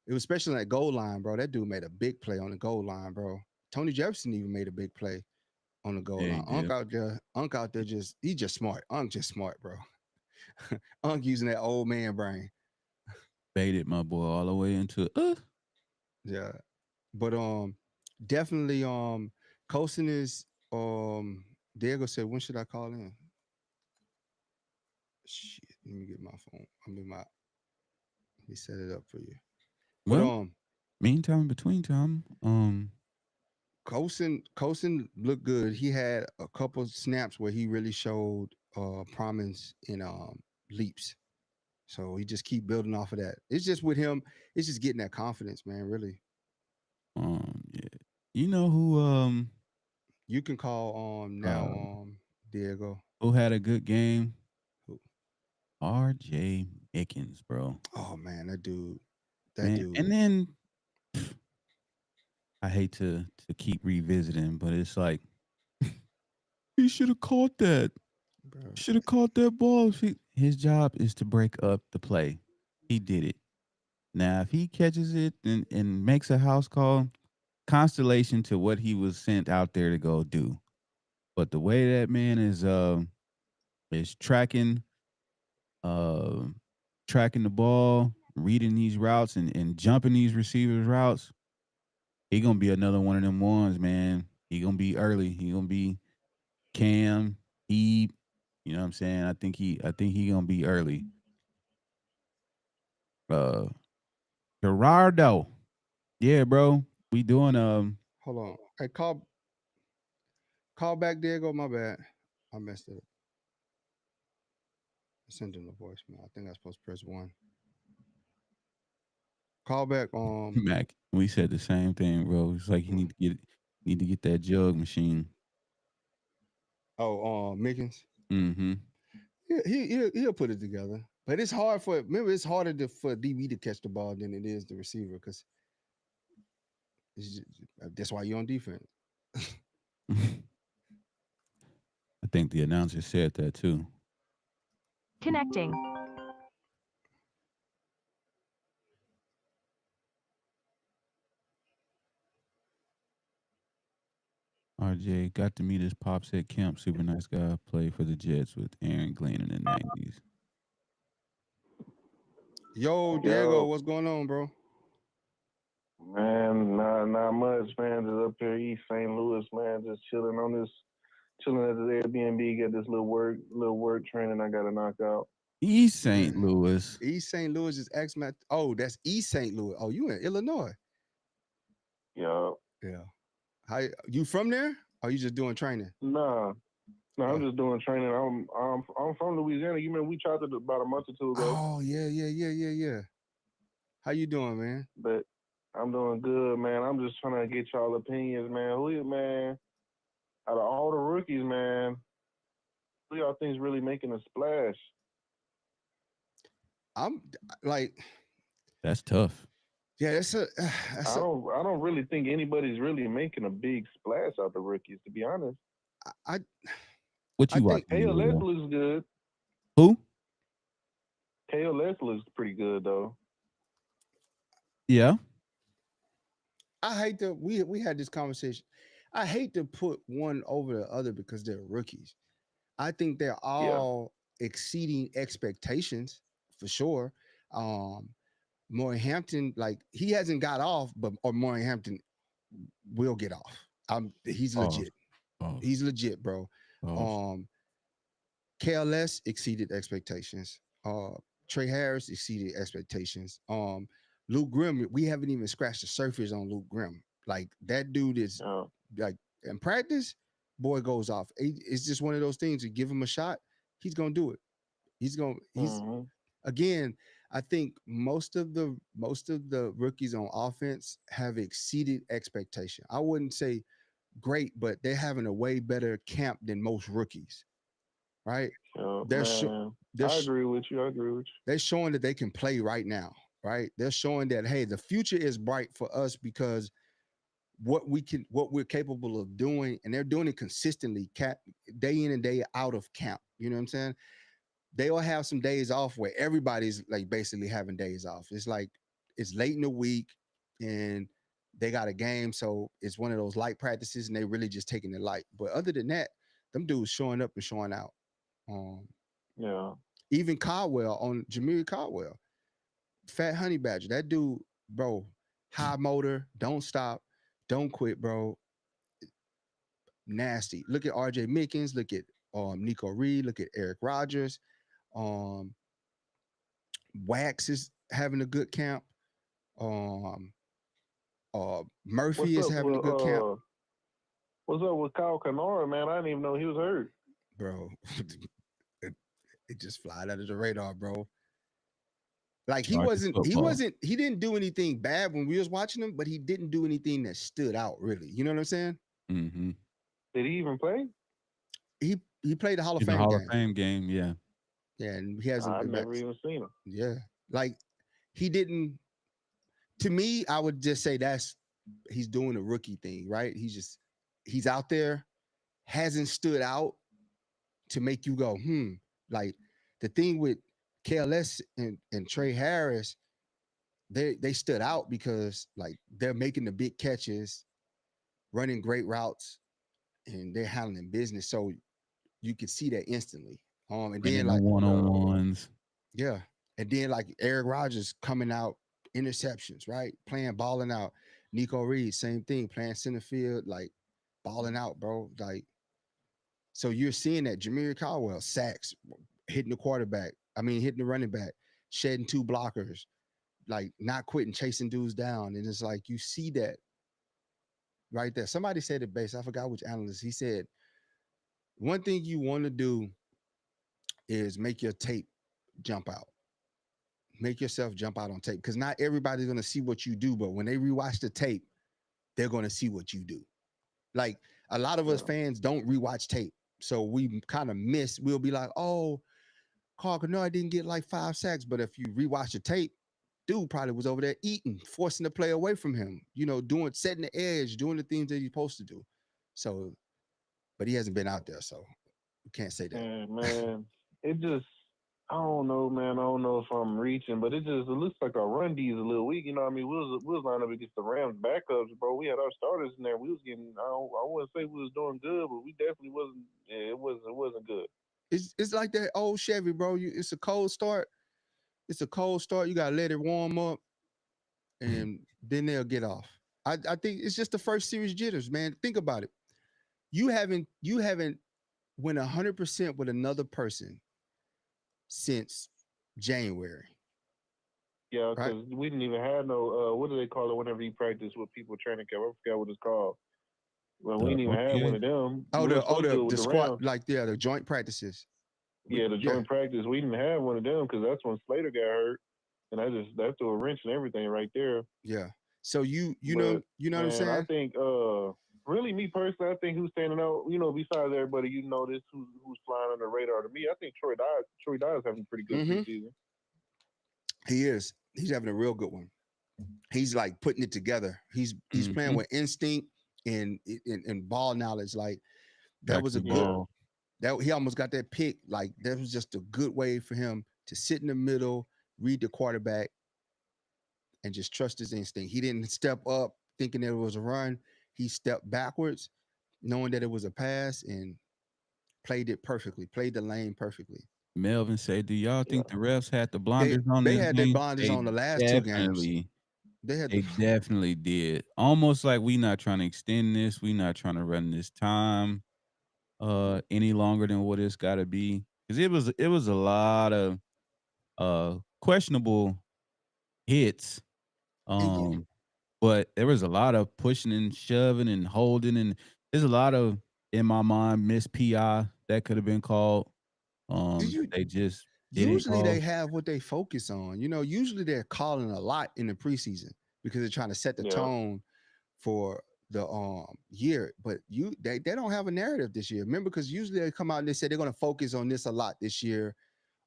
it was especially on that goal line, bro. That dude made a big play on the goal line, bro. Tony Jefferson even made a big play on the goal Yeah, he line. did. Unc out there just he's just smart. Unc just smart, bro. Unc using that old man brain. Baited my boy all the way into Yeah. But definitely Colson is Diego said, when should I call in? Shit, let me get my phone. I'm in my He set it up for you. But Well, meantime, between time, Coulson looked good. He had a couple snaps where he really showed promise in leaps. So he just keep building off of that. It's just with him, it's just getting that confidence, man. Really. yeah, you know You can call now uh, Diego. who had a good game? Who- R.J. Mickens, bro. Oh man, that Man, dude, and then I hate to keep revisiting, but it's like he should have caught that. bro. Should have caught that ball. His job is to break up the play. He did it. Now, if he catches it and makes a house call, constellation to what he was sent out there to go do. But the way that man is uh tracking the ball, reading these routes and jumping these receivers routes, he gonna be another one of them ones, man. He gonna be early. He gonna be Cam, he, you know what I'm saying? I think he gonna be early. Uh Gerardo. Yeah, bro. We doing Hold on. Hey, call back Diego. My bad. I messed it up. I sent him the voicemail. I think I was supposed to press one. Call back. Mac. We said the same thing, bro. It's like you need to get that jug machine. Oh, Mickens. Mm-hmm. Yeah, he'll put it together. But it's hard for remember it's harder for DB to catch the ball than it is the receiver because that's why you're on defense. I think the announcer said that too. Connecting. RJ got to meet his pops at camp. Super nice guy. Played for the Jets with Aaron Glenn in the '90s. Yo, Diego, Yo, what's going on, bro? man, not much, man. Just up here East St. Louis, man. Just chilling at this Airbnb. Get this little work training I got to knock out. East St. Man, Louis. East St. Louis is X Matt. Oh, that's East St. Louis. Oh, you in Illinois? Yo, Yeah. How you from there? Or you just doing training? nah, no, I'm Oh, just doing training. I'm from Louisiana. You remember we tried it about a month or two ago, oh yeah. How you doing, man? but I'm doing good, man. I'm just trying to get y'all opinions, man. Man? Out of all the rookies, man, who y'all think's really making a splash? I'm like, That's tough. yeah, that's a I that's a don't I don't really think anybody's really making a big splash out the rookies, to be honest. I What I you think watching, KLS Diego? looks good. Who? KLS looks pretty good though. Yeah. I hate to we had this conversation. I hate to put one over the other because they're rookies. I think they're Yeah. all exceeding expectations for sure. Um Maury Hampton, like he hasn't got off, but or Maury Hampton will get off. He's Pause. legit. Pause. He's legit, bro. Pause. Um KLS exceeded expectations. Trey Harris exceeded expectations. Luke Grimm, we haven't even scratched the surface on Luke Grimm. Like that dude is Yeah. like in practice, boy goes off. It's just one of those things. You give him a shot, he's gonna do it. He's Mm-hmm. again. I think most of the rookies on offense have exceeded expectation. I wouldn't say great, but they're having a way better camp than most rookies. Right? Yeah, They're sho- man. they're I sh- agree with you. I agree with they're showing that they can play right now. Right? They're showing that hey, the future is bright for us because what we're capable of doing, and they're doing it consistently, day in and day out of camp. You know what I'm saying? They'll have some days off where everybody's like basically having days off. It's like it's late in the week and they got a game, so it's one of those light practices, and they really just taking it light. But other than that, them dudes showing up and showing out. Um, you. Yeah. Even Caldwell on Jameer Caldwell, Fat Honey Badger, that dude, bro, high motor, don't stop, don't quit, bro. Nasty. Look at RJ Mickens, look at Nico Reed, look at Eric Rogers. Um, Wax is having a good camp. Um, What's Murphy is up having a with good camp, what's up with Kyle Kanara, man? I didn't even know he was hurt. bro. it, it just flied out of the radar, bro. Like Chargers football. he didn't do anything bad when we was watching him, but he didn't do anything that stood out really. You know what I'm saying? Mm-hmm. Did he even play? He played the Hall of In the Fame Hall of game. Fame game, yeah. Yeah, and he hasn't I been back. never even seen him. Yeah. Like he didn't to me, I would just say he's doing a rookie thing, right? He's out there, hasn't stood out to make you go, Like the thing with KLS and Trey Harris, they stood out because like they're making the big catches, running great routes, and they're handling business. So you could see that instantly. And then Winning the like one-on-ones. yeah, and then like Eric Rogers coming out interceptions, right? Playing balling out. Nico Reed, same thing, playing center field, like balling out, bro. Like so you're seeing that Jameer Caldwell sacks, hitting the quarterback. I mean, hitting the running back, shedding two blockers, like not quitting, chasing dudes down, and it's like you see that right there. Somebody said it best. I forgot which analyst. He said one thing you want to do is make your tape jump out. Make yourself jump out on tape because not everybody's going to see what you do, but when they rewatch the tape, they're going to see what you do. Like a lot of us fans don't rewatch tape, so we kind of miss. We'll be like, "Oh, Carl Kennard didn't get like 5 sacks," but if you rewatch the tape, dude probably was over there eating, forcing the play away from him. You know, setting the edge, doing the things that he's supposed to do. So, but he hasn't been out there, so we can't say that. Man, it just I don't know, man. I don't know if I'm reaching, but it looks like our run D is a little weak. You know what I mean? We was lining up against the Rams backups, bro. We had our starters in there. We was getting I wouldn't say we was doing good, but we definitely wasn't it wasn't good. It's like that old Chevy, bro. It's a cold start. It's a cold start. You gotta let it warm up, and then they'll get off. I think it's just the first series jitters, man. Think about it. You haven't went 100% with another person since January. Yeah, Right? because we didn't even have no what do they call it whenever you practice with people training camp? I forgot what it's called. Well, we didn't even have one of them. The squad, like the joint practices. Yeah, the joint practice. We didn't have one of them because that's when Slater got hurt, and that threw a wrench and everything right there. Yeah. So you know what I'm saying? I think really me personally, I think who's standing out, besides everybody you notice who's flying on the radar to me, I think Troy Dye's having a pretty good preseason. He is. He's having a real good one. He's like putting it together. He's playing with instinct and ball knowledge. Like that was a good that he almost got that pick. Like that was just a good way for him to sit in the middle, read the quarterback, and just trust his instinct. He didn't step up thinking that it was a run. He stepped backwards, knowing that it was a pass, and played it perfectly. Played the lane perfectly. Melvin said, "Do y'all think the refs had the blinders on this They had game?" their blinders on the last two games. They definitely did. Almost like we not trying to extend this. We not trying to run this time any longer than what it's got to be. Because it was a lot of questionable hits. But there was a lot of pushing and shoving and holding, and there's a lot of, in my mind, miss PI that could have been called. They just usually they have what they focus on. You know, usually they're calling a lot in the preseason because they're trying to set the tone for the year. But they don't have a narrative this year. Remember, because usually they come out and they say they're going to focus on this a lot this year.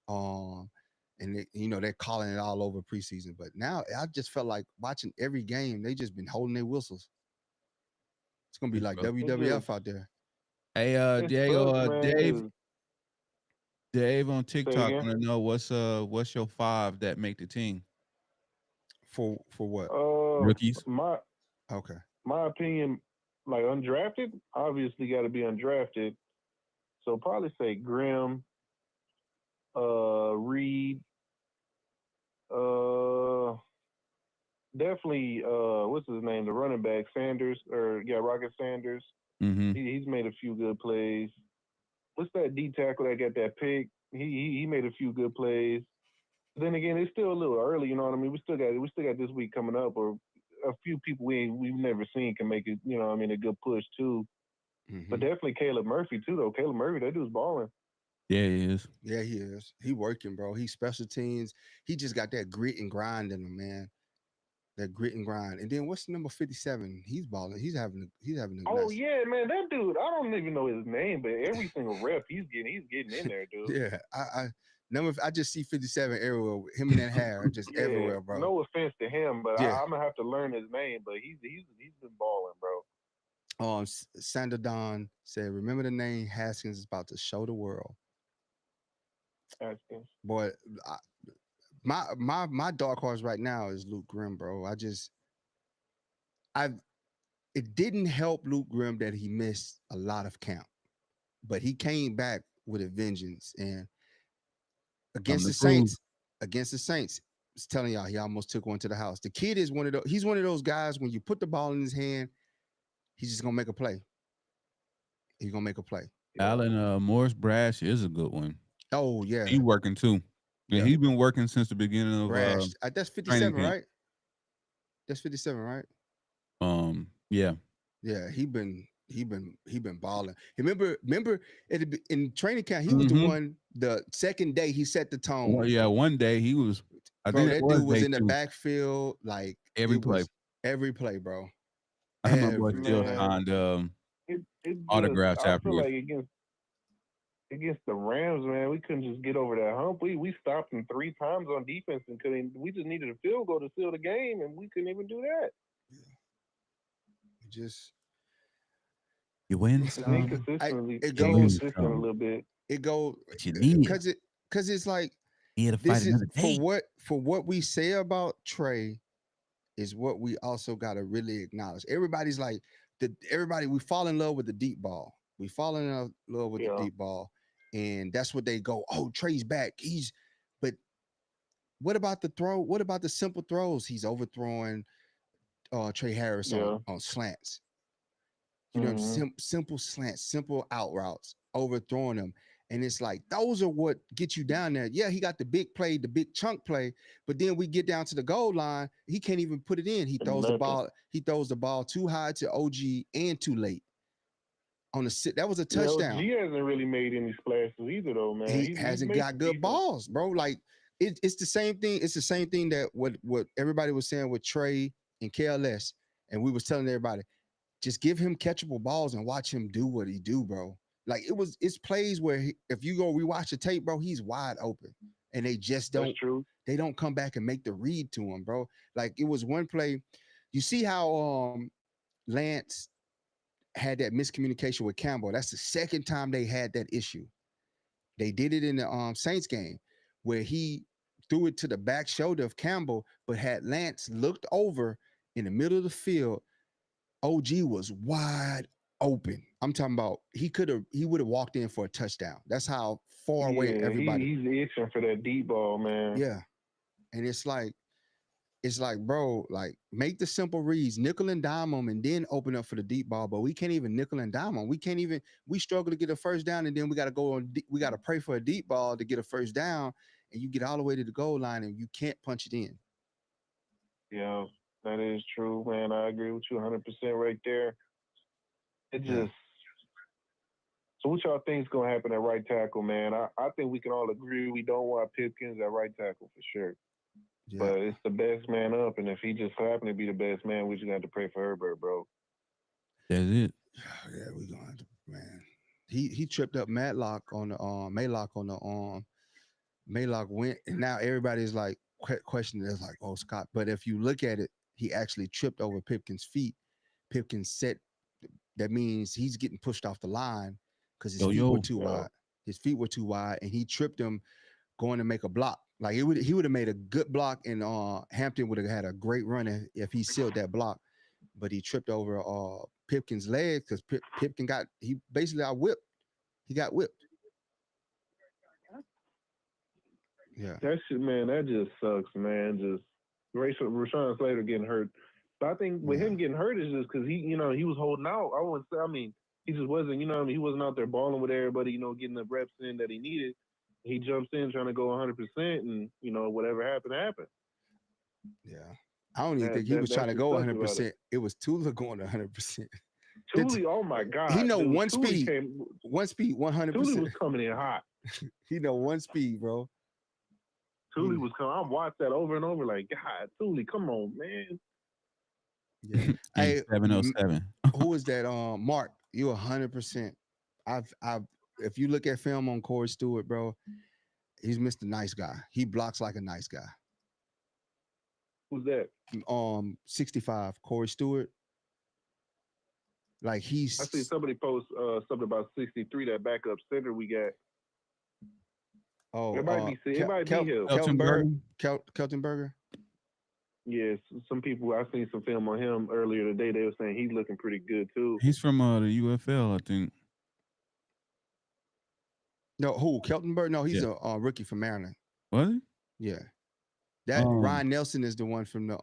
And they're calling it all over preseason. But now I just felt like watching every game, they just been holding their whistles. It's gonna be like WWF out there. Hey, Dave on TikTok want to know what's your 5 that make the team for what? Rookies. My opinion, like undrafted, obviously got to be undrafted. So probably say Grimm, Reed, definitely what's his name, the running back Sanders, Rocket Sanders. He's made a few good plays. What's that D tackle that got that pick? He made a few good plays. Then again, it's still a little early. You know what I mean? We still got this week coming up, or a few people we've never seen can make it. You know what I mean? A good push too. But Hmm. definitely Caleb Murphy too, though. Caleb Murphy, that dude's balling. Yeah, he is. Yeah, he is. He working, bro. He special teams. He just got that grit and grind in him, man. That grit and grind. And then what's number 57? He's balling. He's having a Oh nuts. yeah, man, that dude. I don't even know his name, but every single rep he's getting in there, dude. Yeah, I just see 57 everywhere. Him and that hair just Yeah, everywhere, bro. no offense to him, but Yeah. I'm gonna have to learn his name. But he's been balling, bro. Sander Don said, "Remember the name Haskins is about to show the world." Haskins. Boy, I, my dark horse right now is Luke Grimm, bro. I it didn't help Luke Grimm that he missed a lot of camp, but he came back with a vengeance and against Something the to prove. Saints, against the Saints. I was telling y'all, he almost took one to the house. The kid is one of those. He's one of those guys. When you put the ball in his hand, he's just gonna make a play. He's gonna make a play. Yeah. Alan Morris Brash is a good one. Oh He yeah, working too. And yeah. he's been working since the beginning of Brash. That's training 57, camp. right? That's 57, right? Yeah. Yeah, he been balling. Remember in training camp, he was the Mm-hmm. one. The second day, he set the Well, tone, yeah, one day he was, I bro. think that That was dude was day in the two, backfield, like every it play. was every play, bro. My boy Every still play. Man, signed it just autographs I feel afterwards. like against the Rams, man, we couldn't just get over that hump. We stopped them 3 times on defense and couldn't. We just needed a field goal to seal the game, and we couldn't even do that. Yeah, just You win Just some, it you goes lose inconsistent a some, little bit. it go but you need because it's like here to fight this is another day. for what we say about Trey is what we also got to really acknowledge. Everybody's like everybody we fall in love with the deep ball. We fall in love with the Yeah, deep ball, and that's what they go. Oh, Trey's back. But what about the throw? What about the simple throws? He's overthrowing Trey Harris on yeah. slants. You know, Hmm. simple slants, simple out routes, overthrowing them. And it's like those are what get you down there. Yeah, he got the big play, the big chunk play, but then we get down to the goal line, he can't even put it in. Nothing. He throws the ball too high to OG and too late on the sit. That was a Yeah, touchdown. G hasn't really made any splashes either, though, man. He He's hasn't made got some good decent. balls, bro. Like it's the same thing. It's the same thing that what everybody was saying with Trey and KLS, and we was telling everybody just give him catchable balls and watch him do what he do, bro. Like it's plays where if you go rewatch the tape, bro, he's wide open, and they just That's don't true. come back and make the read to him, bro. Like it was one play. You see how Lance had that miscommunication with Campbell. That's the second time they had that issue. They did it in the Saints game where he threw it to the back shoulder of Campbell, but had Lance looked over in the middle of the field, OG was wide open. I'm talking about he would have walked in for a touchdown. That's how far away Yeah, everybody. he's itching for that deep ball, man. Yeah. And it's like, bro, like make the simple reads, nickel and dime them, and then open up for the deep ball. But we can't even nickel and dime them. We can't even. We struggle to get a first down, and then we got to go on. We got to pray for a deep ball to get a first down, and you get all the way to the goal line, and you can't punch it in. Yeah, that is true, man. I agree with you 100% right there. It Yeah, just so what y'all think's gonna happen at right tackle, man? I think we can all agree we don't want Pipkins at right tackle for sure. yeah, But it's the best man up, and if he just happened to be the best man, we just got to pray for Herbert, bro. That's it. yeah. We gonna have to, man. He tripped up Matlock on the Maylock on the Maylock went, and now everybody's like questioning. It's like, oh Scott. But if you look at it, he actually tripped over Pipkins' feet. Pipkins set. That means he's getting pushed off the line because his Yo, feet were yo. too Yeah, wide. His feet were too wide, and he tripped him going to make a block. Like he would have made a good block, and Hampton would have had a great run if he sealed that block. But he tripped over Pipkins' legs because Pipkin he basically got whipped. He got whipped. Yeah, that shit, man. That just sucks, man. Just Rashawn Slater getting hurt. But I think with yeah, him getting hurt is just because he was holding out. I wouldn't say. I mean, he just wasn't. He wasn't out there balling with everybody. Getting the reps in that he needed. he jumps in trying to go 100%, and whatever happened happened. Yeah. I don't even That, think he that was that's trying to what go sucks about it. 100%. It was Tula going 100%. Thule, oh my God, He know dude, one Thule speed, came. 100%. Thule was coming in hot. He know one speed, bro. Thule was coming. I watched that over and over. Like, God, Thule, come on, man. Yeah. In Hey, 707. who is that? Mark, you 100%. I've if you look at film on Corey Stewart, bro, he's Mr. Nice Guy. He blocks like a nice guy. Who's that? 65, Corey Stewart. Like I see he's somebody post something about 63. That backup center we got. It might be. It might be him. Keltenberger. Yes, some people. I seen some film on him earlier today. They were saying he's looking pretty good too. He's from the UFL, I think. No, who? Keltenberg? No, he's Yeah. a rookie from Maryland. Was he? Yeah. That Ryan Nelson is the one from the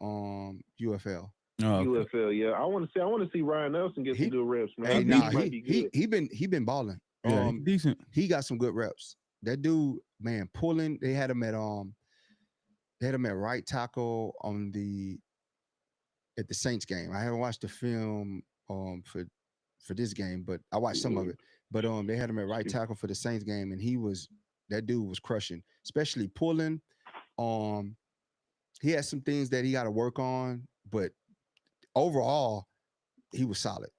UFL. Oh, okay. UFL, yeah. I want to see Ryan Nelson get some good reps, man. Hey, I nah, think he might be good. he been balling. Yeah, he's decent. He got some good reps. That dude, man, pulling. They had him at right tackle at the Saints game. I haven't watched the film for this game, but I watched some of it. But they had him at right tackle for the Saints game, and that dude was crushing, especially pulling. He had some things that he got to work on, but overall, he was solid.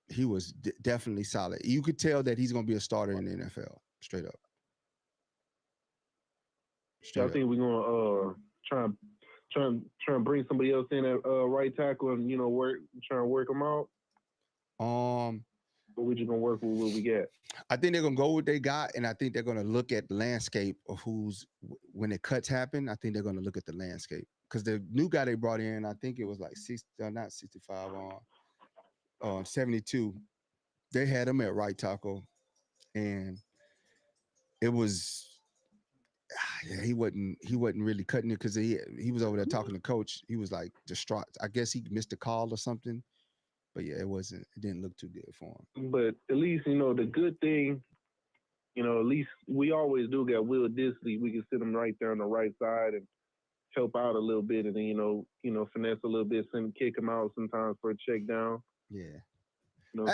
He was definitely solid. You could tell that he's going to be a starter in the NFL, straight up. I think we're gonna try and bring somebody else in at right tackle and try and work them out. But we're just gonna work with what we get. I think they're gonna go with what they got, and I think they're gonna look at the landscape of when the cuts happen. I think they're gonna look at the landscape because the new guy they brought in, I think it was like 72. They had him at right tackle, and it was. Yeah, he wasn't really cutting it because he was over there talking to coach. He was like distraught. I guess he missed a call or something. But yeah, it didn't look too good for him. But at least, the good thing, at least we always do got Will Disley. We can sit him right there on the right side and help out a little bit and then, finesse a little bit, kick him out sometimes for a check down. Yeah.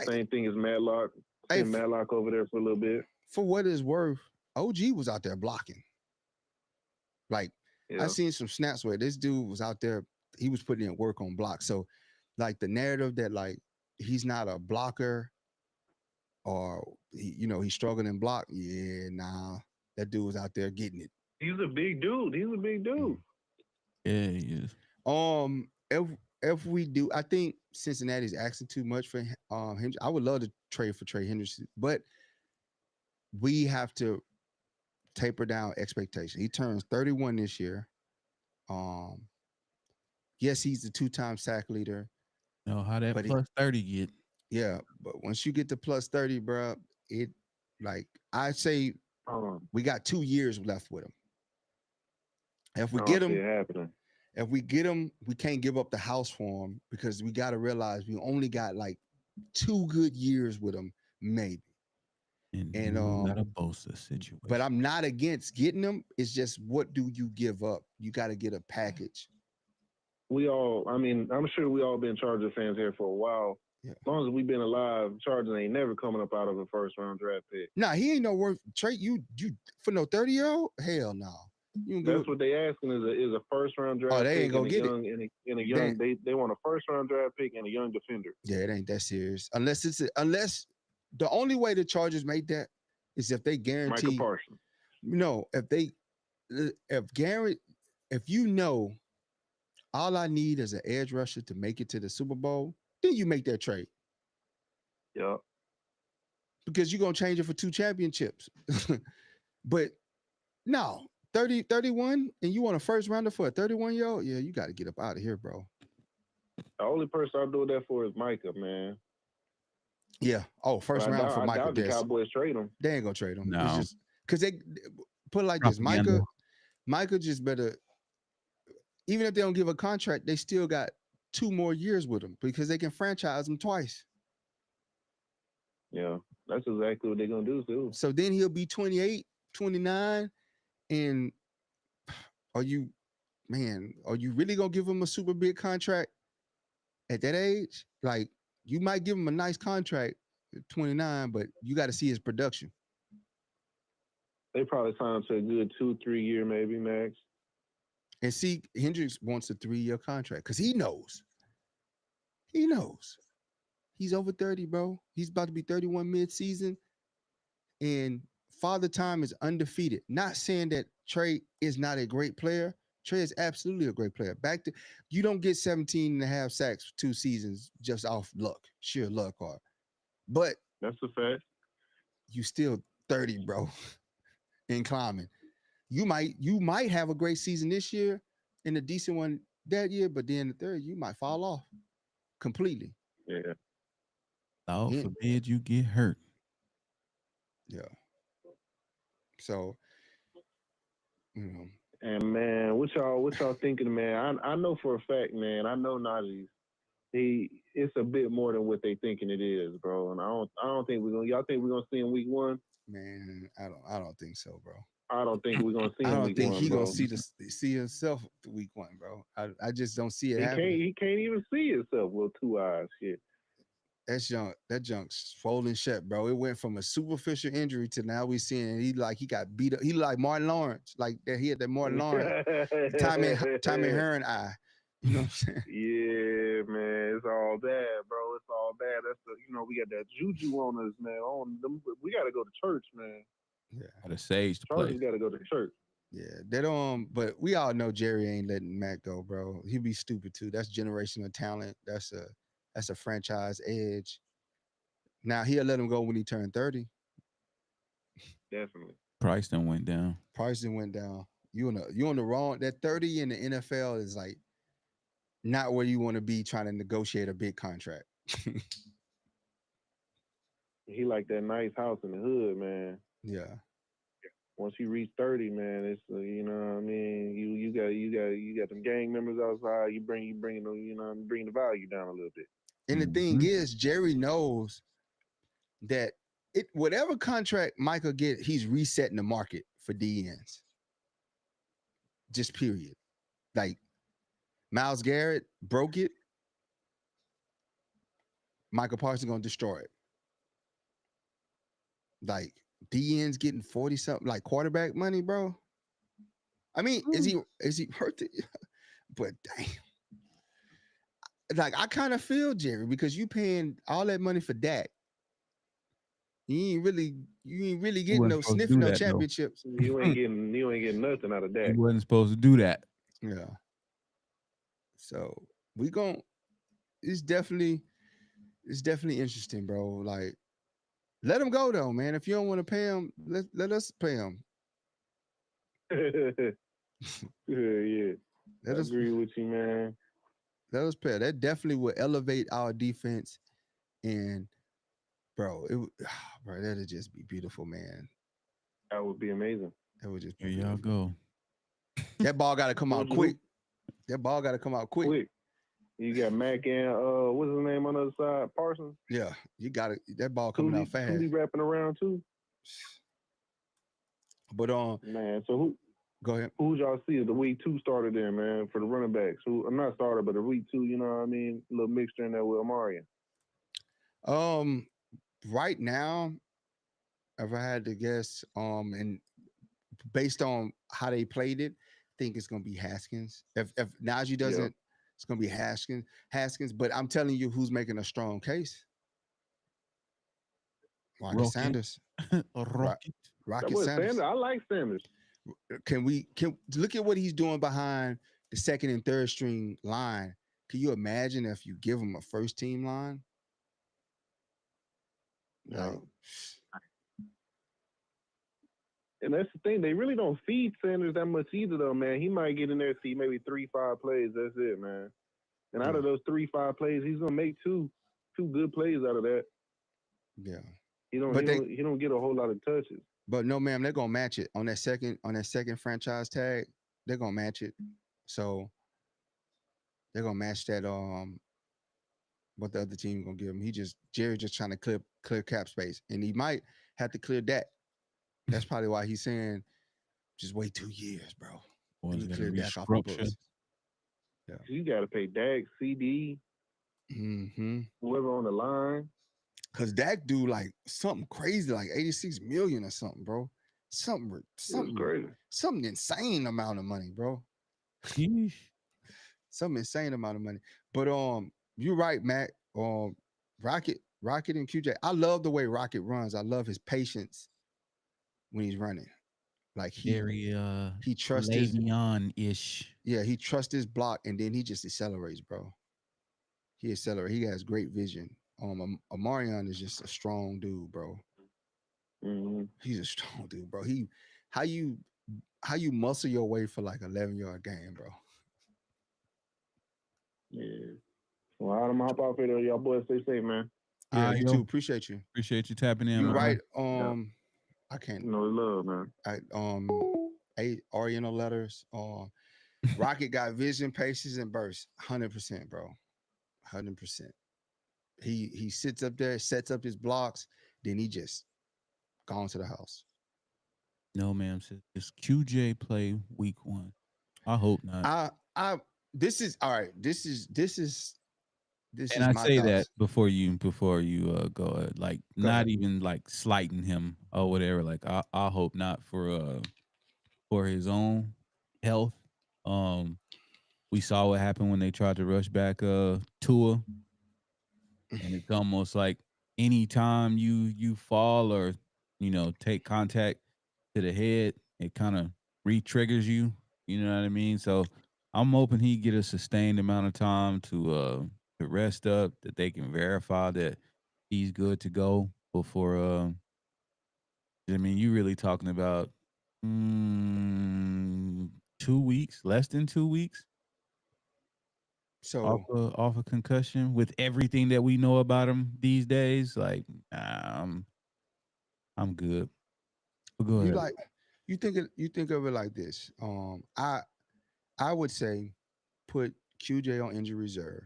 Same thing as Matlock. Matlock over there for a little bit. For what it's worth, OG was out there blocking. Like, yeah. I seen some snaps where this dude was out there, he was putting in work on blocks. So, like, the narrative that, like, he's not a blocker or, he's struggling in block, yeah, nah, that dude was out there getting it. He's a big dude. Yeah, he is. If we do, I think Cincinnati's asking too much for him. I would love to trade for Trey Henderson, but we have to taper down expectations. He turns 31 this year. Yes, he's the 2-time sack leader. No, how that plus 30 get? Yeah, but once you get to plus 30, bro, it like I say, we got 2 years left with him. If we get him, we can't give up the house for him because we got to realize we only got like 2 good years with him, maybe. And not a Bosa situation. But I'm not against getting him. It's just, what do you give up? You got to get a package. I'm sure we all been Charger fans here for a while. Yeah. As long as we've been alive, Chargers ain't never coming up out of a first-round draft pick. Nah, he ain't no worth trade. You for no 30-year-old? Hell no. That's what they asking is a first-round draft. Oh, they pick ain't gonna get it. And a young. They want a first-round draft pick and a young defender. Yeah, it ain't that serious. Unless the only way the Chargers make that is if they guarantee. Michael Parsons. No, if you know, all I need is an edge rusher to make it to the Super Bowl, then you make that trade. Yeah. Because you're gonna change it for 2 championships. But no, 31, and you want a first rounder for a 31-year-old? Yeah, you got to get up out of here, bro. The only person I'll do that for is Micah, man. Yeah. Oh, first round for Micah. The Cowboys trade him. They ain't gonna trade him. No. It's just because they put it like this. Micah just better. Even if they don't give a contract, they still got 2 more years with him because they can franchise him twice. Yeah, that's exactly what they're gonna do too. So then he'll be 28, 29, and are you really gonna give him a super big contract at that age? Like, you might give him a nice contract at 29, but you got to see his production. They probably signed him to a good 2-3 year maybe max. And see, Hendricks wants a 3-year contract because he knows. He knows. He's over 30, bro. He's about to be 31 mid-season. And Father Time is undefeated. Not saying that Trey is not a great player. Trey is absolutely a great player. You don't get 17 and a half sacks for 2 seasons just off luck, sheer luck. But that's a fact. You still 30, bro, and climbing. You might have a great season this year and a decent one that year, but then the third you might fall off completely. Yeah. God forbid you get hurt. Yeah. So, And man, what y'all thinking, man? I know for a fact, man. I know Najee. It's a bit more than what they thinking it is, bro. And I don't think y'all think we're gonna see him week 1? Man, I don't think so, bro. I don't think we're gonna see him. I don't week think 1, he bro. gonna see himself week 1, bro. I just don't see it happening. He can't even see himself with 2 eyes. Shit. That junk's swollen shut, bro. It went from a superficial injury to now we seeing he got beat up. He like Martin Lawrence, like that. He had that Martin Lawrence, Tommy Hearn eye. You know what I'm saying? Yeah, man, it's all bad, bro. It's all bad. That's we got that juju on us, man. We got to go to church, man. Yeah, got a sage to play. We got to go to church. Yeah, they don't. But we all know Jerry ain't letting Mac go, bro. He'd be stupid too. That's generational talent. That's a franchise edge. Now he'll let him go when he turned 30. Definitely. Price done went down. You on the wrong. That 30 in the NFL is like not where you want to be trying to negotiate a big contract. He like that nice house in the hood, man. Yeah. Once you reach 30, man, it's you know what I mean. You got them gang members outside. You bring them, bring the value down a little bit. And the thing is, Jerry knows that whatever contract Michael get, he's resetting the market for DNs. Just period. Like Myles Garrett broke it. Michael Parsons gonna destroy it. Like DN's getting 40 something, like quarterback money, bro. I mean, is he hurt? But damn. Like I kind of feel Jerry because you paying all that money for Dak. You ain't really getting no sniffing no championships. You ain't getting nothing out of Dak. You wasn't supposed to do that. Yeah. So it's definitely interesting, bro. Like, let him go though, man. If you don't want to pay him, let us pay him. Yeah. I agree with you, man. Let us pay. That definitely would elevate our defense, and bro, that'd just be beautiful, man. That would be amazing. That would just be here y'all go. That ball got to come out quick. Quick. You got Mac and what's his name on the other side? Parsons. Yeah, you got it. That ball coming out fast. He wrapping around too. But man, so who? Go ahead. Who y'all see as the week 2 starter there, man, for the running backs? Who? I'm not starter, but the week 2. You know what I mean? A little mixture in there with Amarian. Right now, if I had to guess, and based on how they played it, I think it's gonna be Haskins. If Najee doesn't, it's gonna be Haskins. But I'm telling you, who's making a strong case? Rocket Sanders. Rocket Sanders. I like Sanders. Can look at what he's doing behind the second and third string line? Can you imagine if you give him a first team line? No. And that's the thing. They really don't feed Sanders that much either, though, man. He might get in there, see maybe 3-5 plays. That's it, man. And out of those 3-5 plays, he's gonna make two good plays out of that. Yeah. He don't get a whole lot of touches. But no, ma'am, they're gonna match it on that second franchise tag. They're gonna match it. So they're gonna match that. What the other team gonna give him? Jerry just trying to clear cap space, and he might have to clear that. That's probably why he's saying, just wait 2 years, bro. Let Boys me got clear to Dak off the restructure. books. You got to pay Dak, CD, Mm-hmm. whoever on the line. Cause Dak do like something crazy, like 86 million or something, bro. Something Crazy. something insane amount of money, bro. Sheesh. Some insane amount of money. But you're right, Matt. Rocket and QJ. I love the way Rocket runs. I love his patience when he's running. Like Very he trusts his Le'Veon-ish. he trusts his block and then he just accelerates, bro. He accelerates. He has great vision. Amarion is just a strong dude, bro. Mm-hmm. He's a strong dude, bro. How you muscle your way for like 11-yard game, bro. Yeah. Well, I'm hop off here. Y'all boys stay safe, man. Yeah, you yo, too. Appreciate you. appreciate you tapping in, You're man. right. Yeah. I can't. No love, man. Oriental letters. Rocket got vision, patience, and burst. 100%, bro. 100%. He sits up there, sets up his blocks, then he just gone to the house. No, ma'am. Does QJ play week 1? I hope not. This is all right. This is And I my say thoughts. that before you go, like Go not ahead. even like slighting him or whatever. Like I hope not for his own health. We saw what happened when they tried to rush back Tua, and it's almost like anytime you fall or take contact to the head, it kind of re-triggers you. You know what I mean? So I'm hoping he get a sustained amount of time to rest up, that they can verify that he's good to go before. I mean, you really talking about 2 weeks, less than 2 weeks So off a concussion with everything that we know about him these days. Like, I'm good. But go ahead. you think of it like this. I would say put QJ on injury reserve,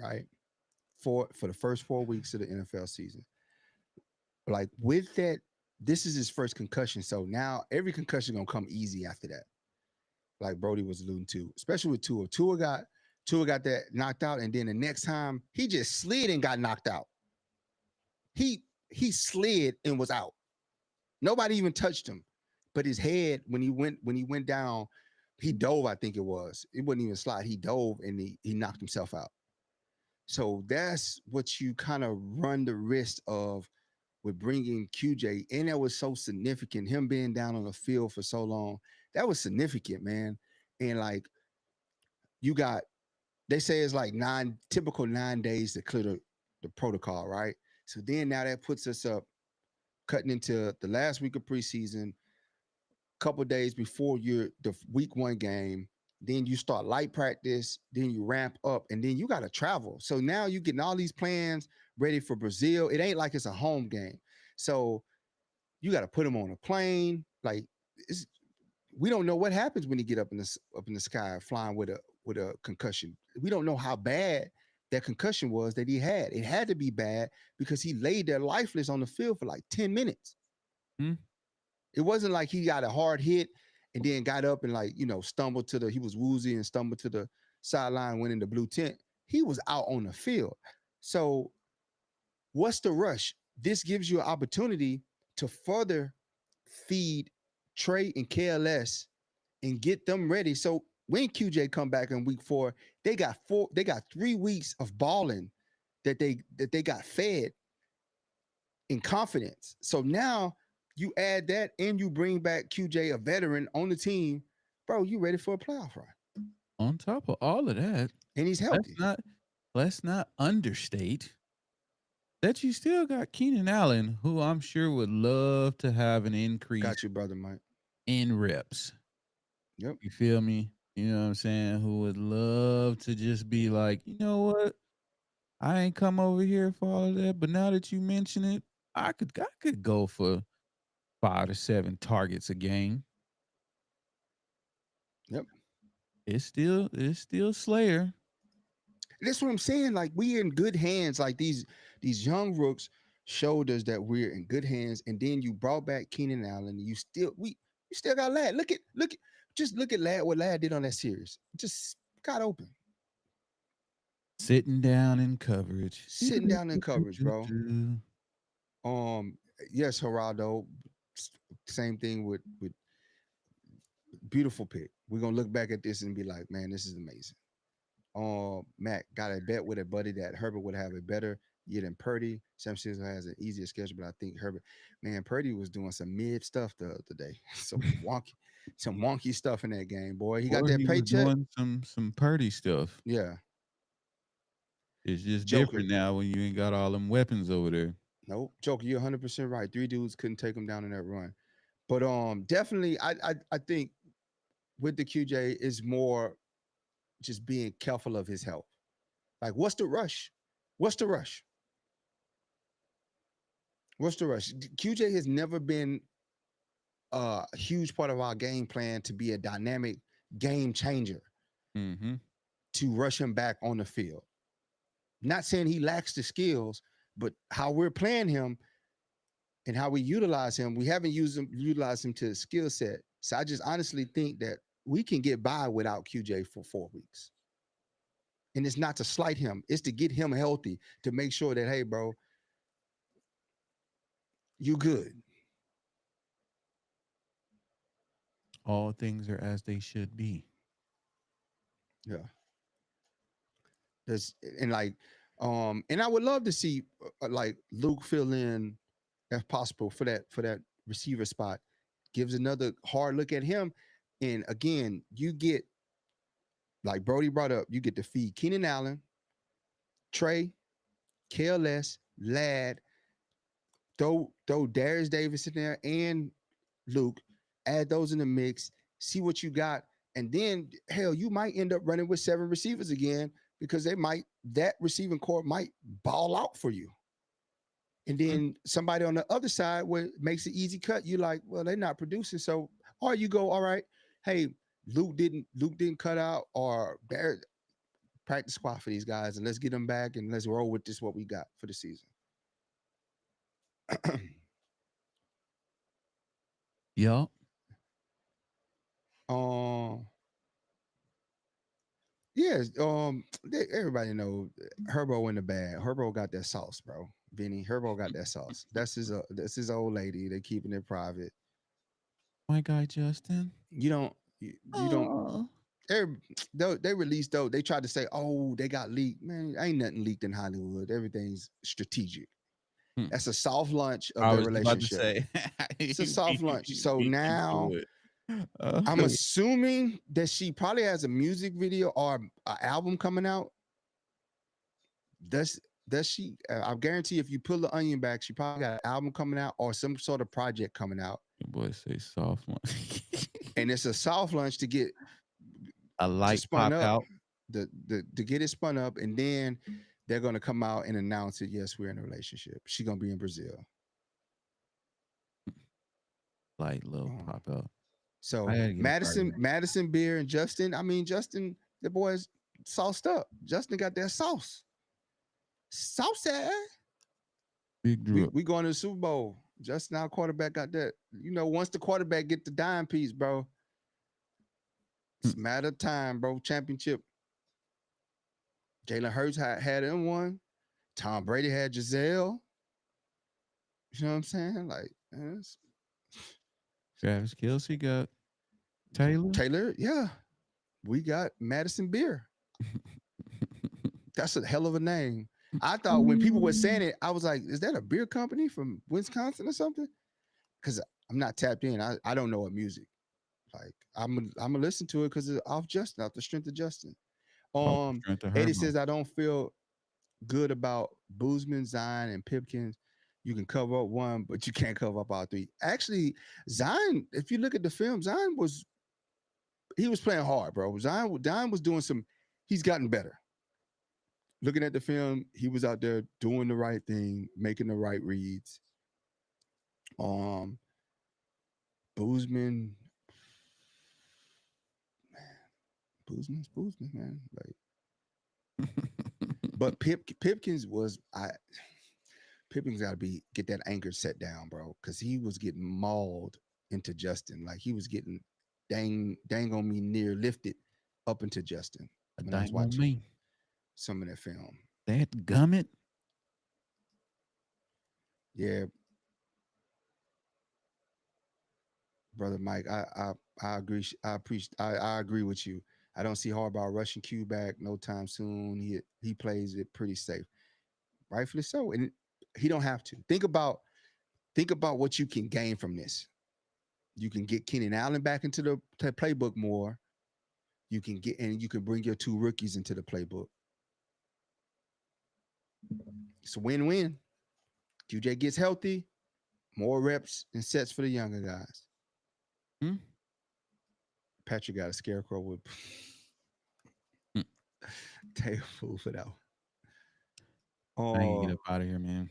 right? For the first 4 weeks of the NFL season. Like with that, this is his first concussion. So now every concussion gonna come easy after that. Like Brody was alluding to, especially with Tua. Tua got that knocked out, and then the next time he just slid and got knocked out. He slid and was out. Nobody even touched him. But his head, when he went down, he dove, I think it was. It wasn't even a slide. He dove and he knocked himself out. So that's what you kind of run the risk of with bringing QJ. And that was so significant. Him being down on the field for so long, that was significant, man. And like they say it's like typical 9 days to clear the protocol, right? So then now that puts us up cutting into the last week of preseason, couple days before the week 1 game. Then you start light practice, then you ramp up, and then you got to travel. So now you getting all these plans ready for Brazil. It ain't like it's a home game. So you got to put him on a plane. Like we don't know what happens when he get up in the sky flying with a concussion. We don't know how bad that concussion was that he had. It had to be bad because he laid there lifeless on the field for like 10 minutes. It wasn't like he got a hard hit and then got up and stumbled he was woozy and stumbled to the sideline, went in the blue tent. He was out on the field. So what's the rush? This gives you an opportunity to further feed Trey and KLS and get them ready. So when QJ come back in week 4, they got 3 weeks of balling that they got fed in confidence. So now you add that and you bring back QJ, a veteran on the team, bro, you ready for a playoff run. On top of all of that, and he's healthy. Let's not understate that you still got Keenan Allen, who I'm sure would love to have an increase. Got you, brother Mike. In reps. Yep. You feel me? You know what I'm saying? Who would love to just be like, you know what? I ain't come over here for all of that, but now that you mention it, I could go for 5 to 7 targets a game. Yep. It's still Slayer. That's what I'm saying. Like we in good hands. Like these young rooks showed us that we're in good hands, and then you brought back Keenan Allen. And you still got Lad. Just look at Lad. What Lad did on that series. Just got open, Sitting down in coverage. sitting down in coverage, bro. Um, yes, Geraldo. Same thing with beautiful pick. We're gonna look back at this and be like, man, this is amazing. Matt got a bet with a buddy that Herbert would have a better year than Purdy. San Francisco has an easier schedule, but I think Herbert, man, Purdy was doing some mid stuff the other day. Some wonky stuff in that game, boy. He got Or that he was paycheck. doing some Purdy stuff. Yeah, It's just Joker. different now when you ain't got all them weapons over there. Nope, Joker. You're 100% right. Three dudes couldn't take him down in that run. But definitely, I think with the QJ is more just being careful of his health. Like, what's the rush? What's the rush? What's the rush? QJ has never been a huge part of our game plan to be a dynamic game changer, Mm-hmm. to rush him back on the field. Not saying he lacks the skills, but how we're playing him and how we utilize him, we haven't utilized him to his skill set. So I just honestly think that we can get by without QJ for 4 weeks. And it's not to slight him, it's to get him healthy, to make sure that, hey, bro, you good. All things are as they should be. Yeah. And like, and I would love to see like Luke fill in if possible for that receiver spot. Gives another hard look at him. And again, you get, like Brody brought up, you get to feed Keenan Allen, Trey, KLS, Lad, throw Darius Davis in there and Luke, add those in the mix, see what you got. And then hell, you might end up running with 7 receivers again, because that receiving core might ball out for you. And then somebody on the other side where makes an easy cut, you like, well, they're not producing. So, or you go, all right, hey, Luke didn't cut out, or practice squad for these guys, and let's get them back and let's roll with this what we got for the season. Yup. Yes, everybody know Herbo in the bag. Herbo got that sauce, bro. Vinny, Herbo got that sauce. That's his old lady. They keeping it private. My guy Justin. You don't. Oh. They released though. They tried to say, oh, they got leaked. Man, ain't nothing leaked in Hollywood. Everything's strategic. That's a soft launch of I their was about to relationship. say. It's a soft launch. So Beat you now to it. I'm assuming that she probably has a music video or an album coming out. Does she? I guarantee if you pull the onion back, she probably got an album coming out or some sort of project coming out. Your boy say soft one. And it's a soft launch to get A light spun pop up, out. to get it spun up, and then they're gonna come out and announce it. Yes, we're in a relationship. She's gonna be in Brazil. Light little Oh. pop out. So I gotta get a Madison Beer and Justin. I mean, Justin, the boy's sauced up. Justin got that sauce. Sauce. Big drip. We going to the Super Bowl. Justin, our quarterback, got that. You know, once the quarterback get the dime piece, bro, it's a matter of time, bro. Championship. Jalen Hurts had him one. Tom Brady had Giselle. You know what I'm saying? Like, Travis Kelsey got Taylor. Yeah. We got Madison Beer. That's a hell of a name. I thought when people were saying it, I was like, is that a beer company from Wisconsin or something? Because I'm not tapped in. I don't know what music. Like, I'm gonna listen to it because it's off the strength of Justin. Eddie says I don't feel good about Boozman, Zion, and Pipkins. You can cover up one, but you can't cover up all 3. Actually, Zion, if you look at the film, Zion was playing hard, bro. Zion was doing he's gotten better. Looking at the film, he was out there doing the right thing, making the right reads. Boozman, Boozman's Boozman, man. Like, but Pipkins was Pippen's got to get that anger set down, bro, because he was getting mauled into Justin. Like he was getting dang on me near lifted up into Justin A when I was dang on watching me. some of that film. That gummit. Yeah, brother Mike, I agree. I agree with you. I don't see Harbaugh rushing Q back no time soon. He plays it pretty safe, rightfully so, and he don't have to think about what you can gain from this. You can get Keenan Allen back into the playbook more. You can bring your two rookies into the playbook. It's a win-win. QJ gets healthy, more reps and sets for the younger guys. Hmm? Patrick got a scarecrow with Hmm. table food for that one. I ain't get Oh, up out of here, man.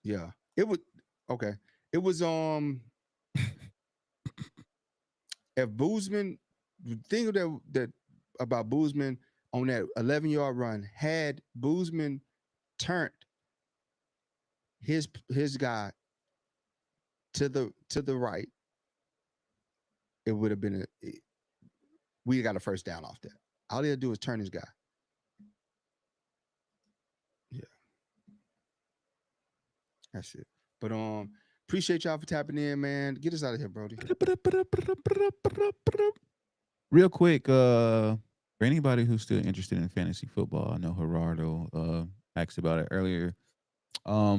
yeah. It was okay. It was if Boozman, the thing that about Boozman on that 11-yard run, had Boozman turned his guy to the right, it would have been we got a first down off that. All he had to do is turn his guy. Yeah, that's it. But appreciate y'all for tapping in, man. Get us out of here, Brody. Real quick, for anybody who's still interested in fantasy football, I know Gerardo asked about it earlier.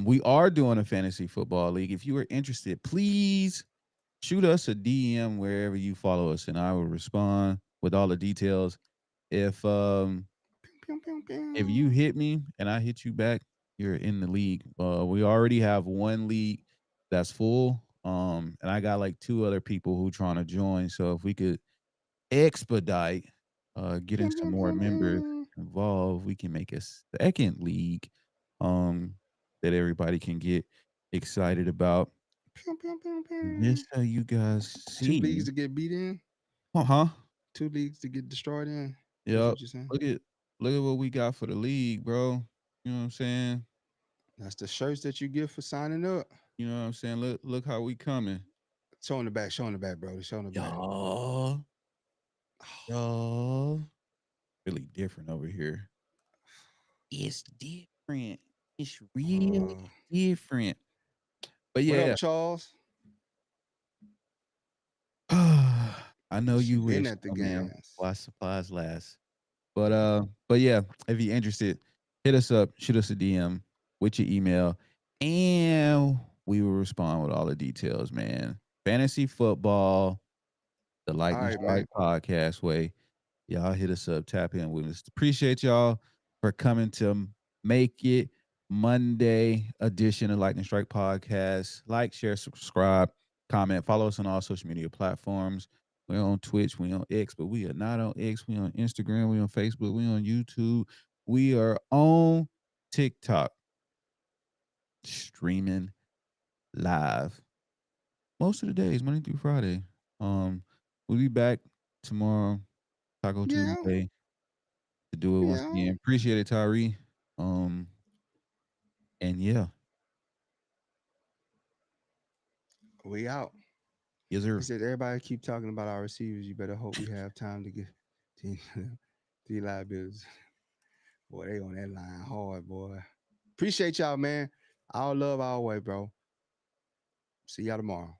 We are doing a fantasy football league. If you are interested, please shoot us a DM wherever you follow us, and I will respond with all the details. If Pew, pew, pew, if you pew. hit me and I hit you back, you're in the league. We already have one league that's full. And I got like two other people who trying to join. So if we could expedite getting Pew, some pew, more pew, members pew. involved, we can make a second league um that everybody can get excited about. Pew, pew, pew, pew. Just so you guys Two leagues see. to get beat in, Uh-huh. two leagues to get destroyed in. That's Yep. what you're saying. Look at look at what we got for the league, bro. You know what I'm saying? That's the shirts that you get for signing up. You know what I'm saying? Look how we coming. Showing the back, bro. Showing the back. Y'all, y'all. Really different over here. It's different. It's really Uh, different. But what up, yeah. Charles? I know She you been wish, at the oh man, gas. why supplies last. But yeah, if you're interested, hit us up, shoot us a DM with your email, and we will respond with all the details, man. Fantasy football, the All Lightning right, man. Strike podcast way. Y'all hit us up, tap in with us. Appreciate y'all for coming to make it Monday edition of Lightning Strike podcast. Like, share, subscribe, comment, follow us on all social media platforms. We're on Twitch, we on X, but we are not on X. We on Instagram, we on Facebook, we on YouTube. We are on TikTok, streaming live most of the days, Monday through Friday. We'll be back tomorrow, Taco Yeah, Tuesday, to do it once yeah. again. Appreciate it, Tyree. Um, and yeah, We out. yes, He sir. said, everybody keep talking about our receivers. You better hope we have time to get to the liabilities. Boy, they on that line hard, boy. Appreciate y'all, man. All love our way, bro. See y'all tomorrow.